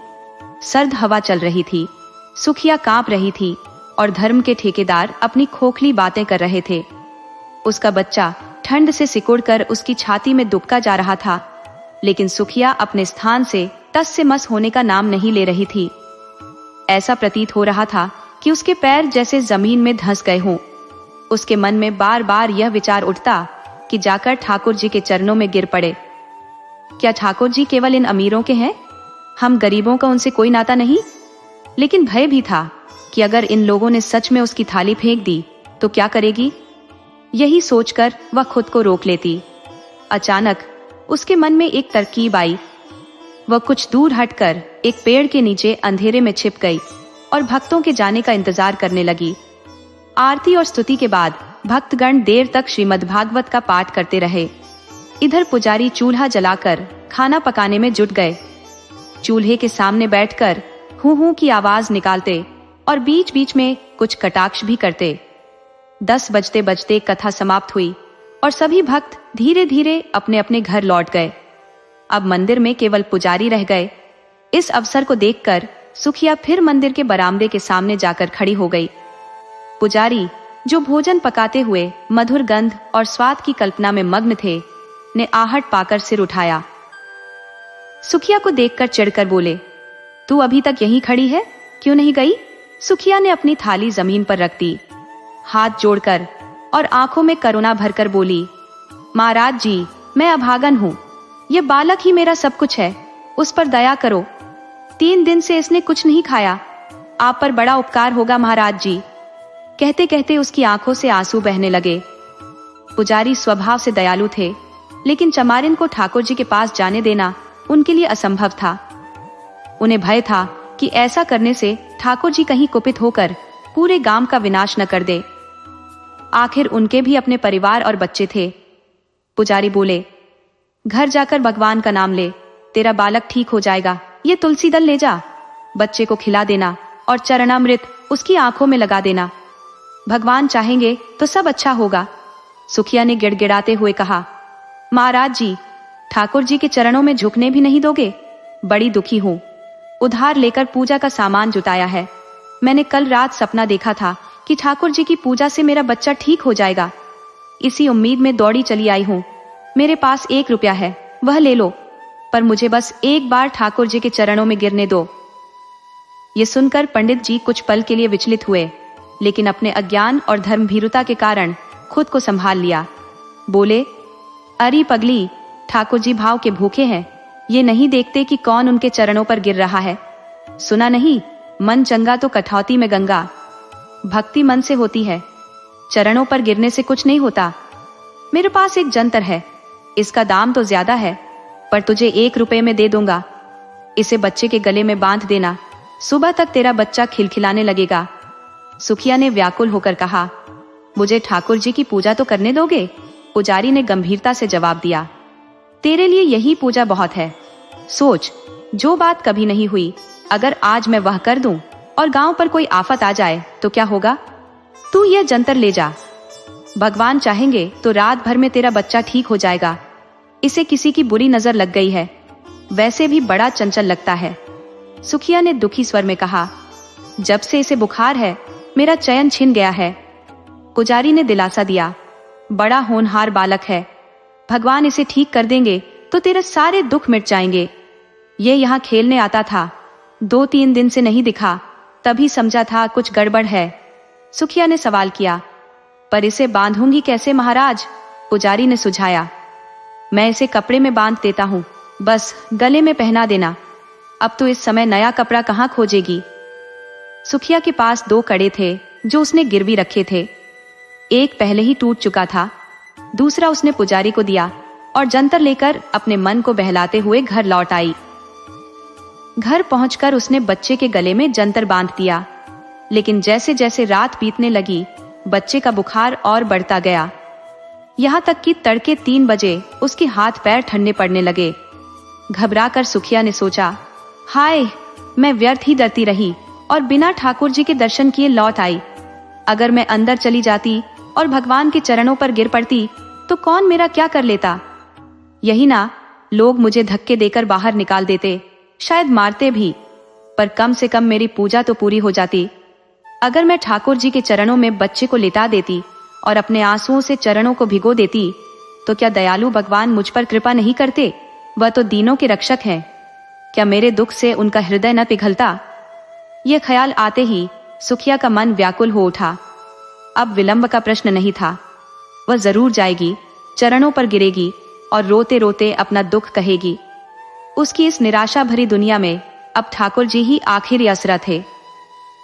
सर्द हवा चल रही थी, सुखिया कांप रही थी और धर्म के ठेकेदार अपनी खोखली बातें कर रहे थे। उसका बच्चा ठंड से सिकुड़कर उसकी छाती में दुबका जा रहा था, लेकिन सुखिया अपने स्थान से टस से मस होने का नाम नहीं ले रही थी। ऐसा प्रतीत हो रहा था कि उसके पैर जैसे जमीन में धंस गए हों। उसके मन में बार बार यह विचार उठता कि जाकर ठाकुर जी के चरणों में गिर पड़े। क्या ठाकुर जी केवल इन अमीरों के हैं? हम गरीबों का उनसे कोई नाता नहीं? लेकिन भय भी था कि अगर इन लोगों ने सच में उसकी थाली फेंक दी तो क्या करेगी? यही सोचकर वह खुद को रोक लेती। अचानक उसके मन में एक तरकीब आई। वह कुछ दूर हटकर एक पेड़ के नीचे अंधेरे में छिप गई और भक्तों के जाने का इंतजार करने लगी। आरती और स्तुति के बाद भक्तगण देर तक श्रीमद्भागवत का पाठ करते रहे। इधर पुजारी चूल्हा जलाकर खाना पकाने में जुट गए। चूल्हे के सामने बैठकर हूं हूं की आवाज निकालते और बीच बीच में कुछ कटाक्ष भी करते। 10 बजते बजते कथा समाप्त हुई और सभी भक्त धीरे धीरे अपने अपने घर लौट गए। अब मंदिर में केवल पुजारी रह गए। इस अवसर को देखकर सुखिया फिर मंदिर के बरामदे के सामने जाकर खड़ी हो गई। पुजारी, जो भोजन पकाते हुए मधुर गंध और स्वाद की कल्पना में मग्न थे, ने आहट पाकर सिर उठाया। सुखिया को देखकर चिढ़कर बोले, तू अभी तक यहीं खड़ी है, क्यों नहीं गई? सुखिया ने अपनी थाली जमीन पर रख दी, हाथ जोड़कर और आंखों में करुणा भरकर बोली, महाराज जी, मैं अभागन हूँ, ये बालक ही मेरा सब कुछ है, उस पर दया करो। 3 दिन से इसने कुछ नहीं खाया, आप पर बड़ा उपकार होगा महाराज जी। कहते कहते उसकी आंखों से आंसू बहने लगे। पुजारी स्वभाव से दयालु थे, लेकिन चमारिन को ठाकुर जी के पास जाने देना उनके लिए असंभव था। उन्हें भय था कि ऐसा करने से ठाकुर जी कहीं कुपित होकर पूरे गांव का विनाश न कर दे। आखिर उनके भी अपने परिवार और बच्चे थे। पुजारी बोले, घर जाकर भगवान का नाम ले, तेरा बालक ठीक हो जाएगा। ये तुलसी दल ले जा, बच्चे को खिला देना और चरणामृत उसकी आंखों में लगा देना। भगवान चाहेंगे तो सब अच्छा होगा। सुखिया ने गिड़गिड़ाते हुए कहा, महाराज जी, ठाकुर जी के चरणों में झुकने भी नहीं दोगे? बड़ी दुखी हूं। उधार लेकर पूजा का सामान जुटाया है। मैंने कल रात सपना देखा था कि ठाकुर जी की पूजा से मेरा बच्चा ठीक हो जाएगा। इसी उम्मीद में दौड़ी चली आई हूं। मेरे पास 1 रुपया है, वह ले लो, पर मुझे बस एक बार ठाकुर जी के चरणों में गिरने दो। ये सुनकर पंडित जी कुछ पल के लिए विचलित हुए, लेकिन अपने अज्ञान और धर्मभीरुता के कारण खुद को संभाल लिया। बोले, अरे पगली, ठाकुर जी भाव के भूखे हैं। ये नहीं देखते कि कौन उनके चरणों पर गिर रहा है? सुना नहीं, मन चंगा तो कठौती में गंगा। भक्ति मन से होती है, चरणों पर गिरने से कुछ नहीं होता। मेरे पास एक जंतर है, इसका दाम तो ज्यादा है, पर तुझे 1 रुपये में दे दूंगा। इसे बच्चे के गले में बांध देना, सुबह तक तेरा बच्चा खिलखिलाने लगेगा। सुखिया ने व्याकुल होकर कहा, मुझे ठाकुर जी की पूजा तो करने दोगे? पुजारी ने गंभीरता से जवाब दिया, तेरे लिए यही पूजा बहुत है। सोच, जो बात कभी नहीं हुई, अगर आज मैं वह कर दूं और गांव पर कोई आफत आ जाए तो क्या होगा? तू यह जंतर ले जा, भगवान चाहेंगे तो रात भर में तेरा बच्चा ठीक हो जाएगा। इसे किसी की बुरी नजर लग गई है, वैसे भी बड़ा चंचल लगता है। सुखिया ने दुखी स्वर में कहा, जब से इसे बुखार है, मेरा चयन छिन गया है। पुजारी ने दिलासा दिया, बड़ा होनहार बालक है, भगवान इसे ठीक कर देंगे तो तेरे सारे दुख मिट जाएंगे। ये यहाँ खेलने आता था, 2-3 दिन से नहीं दिखा, तभी समझा था कुछ गड़बड़ है। सुखिया ने सवाल किया, पर इसे बांधूंगी कैसे महाराज? पुजारी ने सुझाया, मैं इसे कपड़े में बांध देता हूँ, बस गले में पहना देना। अब तो इस समय नया कपड़ा कहाँ खोजेगी? सुखिया के पास 2 कड़े थे जो उसने गिरवी रखे थे। एक पहले ही टूट चुका था, दूसरा उसने पुजारी को दिया और जंतर लेकर अपने मन को बहलाते हुए घर लौट आई। घर पहुंचकर उसने बच्चे के गले में जंतर बांध दिया, लेकिन जैसे जैसे रात बीतने लगी, बच्चे का बुखार और बढ़ता गया। यहाँ तक कि तड़के 3 बजे उसके हाथ पैर ठंडे पड़ने लगे। घबराकर सुखिया ने सोचा, हाय, मैं व्यर्थ ही डरती रही और बिना ठाकुर जी के दर्शन किए लौट आई। अगर मैं अंदर चली जाती और भगवान के चरणों पर गिर पड़ती तो कौन मेरा क्या कर लेता? यही ना, लोग मुझे धक्के देकर बाहर निकाल देते, शायद मारते भी, पर कम से कम मेरी पूजा तो पूरी हो जाती। अगर मैं ठाकुर जी के चरणों में बच्चे को लिटा देती और अपने आंसुओं से चरणों को भिगो देती, तो क्या दयालु भगवान मुझ पर कृपा नहीं करते? वह तो दीनों के रक्षक हैं। क्या मेरे दुख से उनका हृदय न पिघलता? यह ख्याल आते ही सुखिया का मन व्याकुल हो उठा। अब विलंब का प्रश्न नहीं था, वह जरूर जाएगी, चरणों पर गिरेगी और रोते रोते अपना दुख कहेगी। उसकी इस निराशा भरी दुनिया में अब ठाकुर जी ही आखिरी आसरा थे।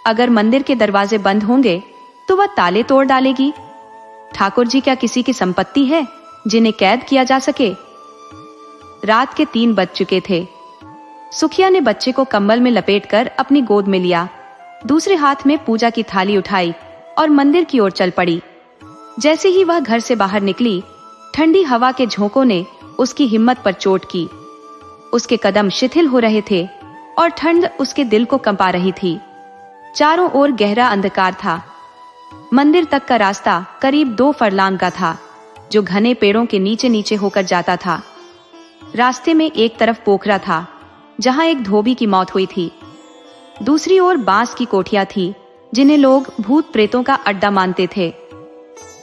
अगर मंदिर के दरवाजे बंद होंगे तो वह ताले तोड़ डालेगी। ठाकुर जी क्या किसी की संपत्ति है जिन्हें कैद किया जा सके? रात के 3 बज चुके थे। सुखिया ने बच्चे को कंबल में लपेटकर अपनी गोद में लिया, दूसरे हाथ में पूजा की थाली उठाई और मंदिर की ओर चल पड़ी। जैसे ही वह घर से बाहर निकली, ठंडी हवा के झोंकों ने उसकी हिम्मत पर चोट की। उसके कदम शिथिल हो रहे थे और ठंड उसके दिल को कंपा रही थी। चारों ओर गहरा अंधकार था। मंदिर तक का रास्ता करीब 2 फरलांग का था, जो घने पेड़ों के नीचे नीचे होकर जाता था। रास्ते में एक तरफ पोखरा था, जहां एक धोबी की मौत हुई थी। दूसरी ओर बांस की कोठियां थी, जिन्हें लोग भूत प्रेतों का अड्डा मानते थे।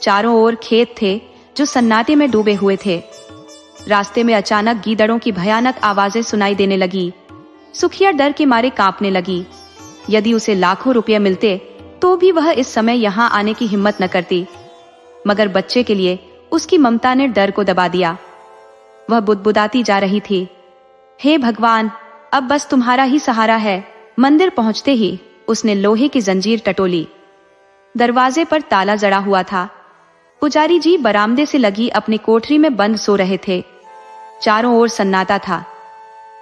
चारों ओर खेत थे जो सन्नाटे में डूबे हुए थे। रास्ते में अचानक गीदड़ों की भयानक आवाजें सुनाई देने लगी। सुखिया डर के मारे कांपने लगी। यदि उसे लाखों रुपये मिलते तो भी वह इस समय यहाँ आने की हिम्मत न करती, मगर बच्चे के लिए उसकी ममता ने डर को दबा दिया। वह बुदबुदाती जा रही थी, हे भगवान, अब बस तुम्हारा ही सहारा है। मंदिर पहुंचते ही उसने लोहे की जंजीर टटोली। दरवाजे पर ताला जड़ा हुआ था। पुजारी जी बरामदे से लगी अपनी कोठरी में बंद सो रहे थे। चारों ओर सन्नाटा था।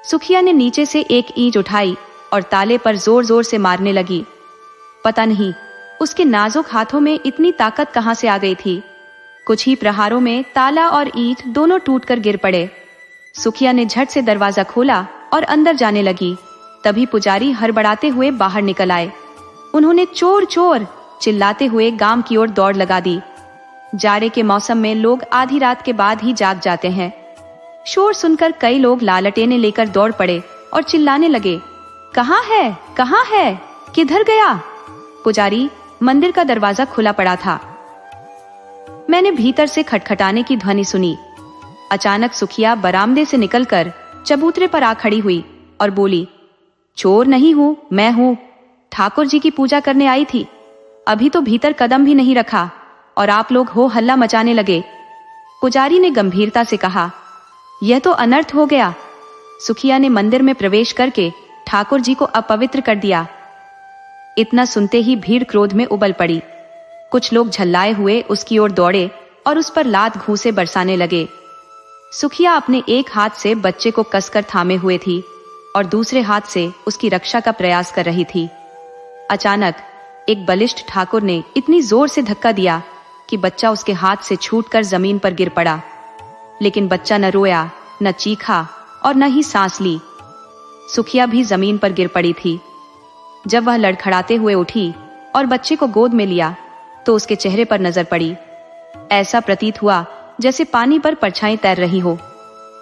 सुखिया ने नीचे से एक ईंट उठाई और ताले पर जोर जोर से मारने लगी। पता नहीं उसके नाजुक हाथों में इतनी ताकत कहां से आ गई थी। कुछ ही प्रहारों में ताला और ईंट दोनों टूटकर गिर पड़े। सुखिया ने झट से दरवाजा खोला और अंदर जाने लगी। तभी पुजारी हड़बड़ाते हुए बाहर निकल आए। उन्होंने चोर चोर चिल्लाते हुए गांव की ओर दौड़ लगा दी। जाड़े के मौसम में लोग आधी रात के बाद ही जाग जाते हैं। शोर सुनकर कई लोग लालटेने लेकर दौड़ पड़े और चिल्लाने लगे, कहाँ है, कहाँ है, किधर गया? पुजारी, मंदिर का दरवाजा खुला पड़ा था। मैंने भीतर से खटखटाने की ध्वनि सुनी। अचानक सुखिया बरामदे से निकलकर चबूतरे पर आ खड़ी हुई और बोली, चोर नहीं हूं, मैं हूं। ठाकुर जी की पूजा करने आई थी। अभी तो भीतर कदम भी नहीं रखा और आप लोग हो हल्ला मचाने लगे। पुजारी ने गंभीरता से कहा, यह तो अनर्थ हो गया। सुखिया ने मंदिर में प्रवेश करके ठाकुर जी को अपवित्र कर दिया। इतना सुनते ही भीड़ क्रोध में उबल पड़ी। कुछ लोग झल्लाए हुए उसकी ओर दौड़े और उस पर लात घूंसे बरसाने लगे। सुखिया अपने एक हाथ से बच्चे को कसकर थामे हुए थी और दूसरे हाथ से उसकी रक्षा का प्रयास कर रही थी। अचानक एक बलिष्ठ ठाकुर ने इतनी जोर से धक्का दिया कि बच्चा उसके हाथ से छूटकर जमीन पर गिर पड़ा। लेकिन बच्चा न रोया, न चीखा और न ही सांस ली। सुखिया भी जमीन पर गिर पड़ी थी। जब वह लड़खड़ाते हुए उठी और बच्चे को गोद में लिया तो उसके चेहरे पर नजर पड़ी। ऐसा प्रतीत हुआ जैसे पानी पर परछाई तैर रही हो।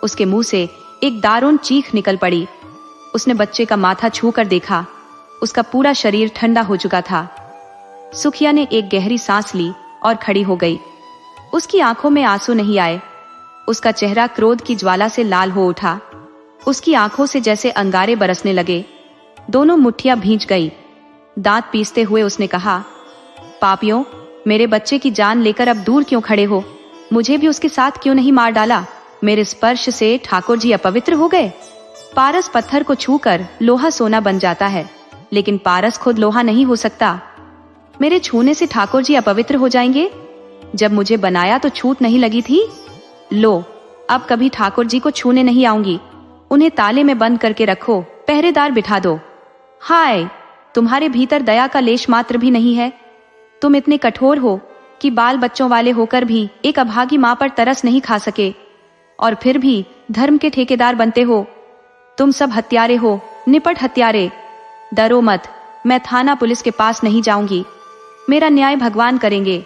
उसके मुंह से एक दारुण चीख निकल पड़ी। उसने बच्चे का माथा छू कर देखा। उसका पूरा शरीर ठंडा हो चुका था। सुखिया ने एक गहरी सांस ली और खड़ी हो गई। उसकी आंखों में आंसू नहीं आए। उसका चेहरा क्रोध की ज्वाला से लाल हो उठा। उसकी आंखों से जैसे अंगारे बरसने लगे। दोनों मुट्ठियां भींच गई। दांत पीसते हुए उसने कहा, पापियों, मेरे बच्चे की जान लेकर अब दूर क्यों खड़े हो? मुझे भी उसके साथ क्यों नहीं मार डाला? मेरे स्पर्श से ठाकुर जी अपवित्र हो गए। पारस पत्थर को छूकर लोहा सोना बन जाता है, लेकिन पारस खुद लोहा नहीं हो सकता। मेरे छूने से ठाकुर जी अपवित्र हो जाएंगे? जब मुझे बनाया तो छूट नहीं लगी थी। लो, अब कभी ठाकुर जी को छूने नहीं आऊंगी। उन्हें ताले में बंद करके रखो, पहरेदार बिठा दो। हाय, तुम्हारे भीतर दया का लेश मात्र भी नहीं है। तुम इतने कठोर हो कि बाल बच्चों वाले होकर भी एक अभागी मां पर तरस नहीं खा सके, और फिर भी धर्म के ठेकेदार बनते हो। तुम सब हत्यारे हो, निपट हत्यारे। डरो मत, मैं थाना पुलिस के पास नहीं जाऊंगी। मेरा न्याय भगवान करेंगे।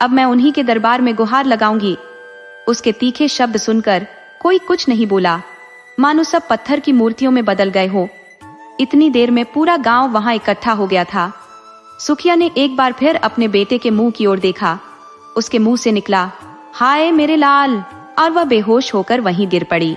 अब मैं उन्हीं के दरबार में गुहार लगाऊंगी। उसके तीखे शब्द सुनकर कोई कुछ नहीं बोला, मानो सब पत्थर की मूर्तियों में बदल गए हो। इतनी देर में पूरा गांव वहां इकट्ठा हो गया था। सुखिया ने एक बार फिर अपने बेटे के मुंह की ओर देखा। उसके मुंह से निकला, हाय मेरे लाल, और वह बेहोश होकर वहीं गिर पड़ी।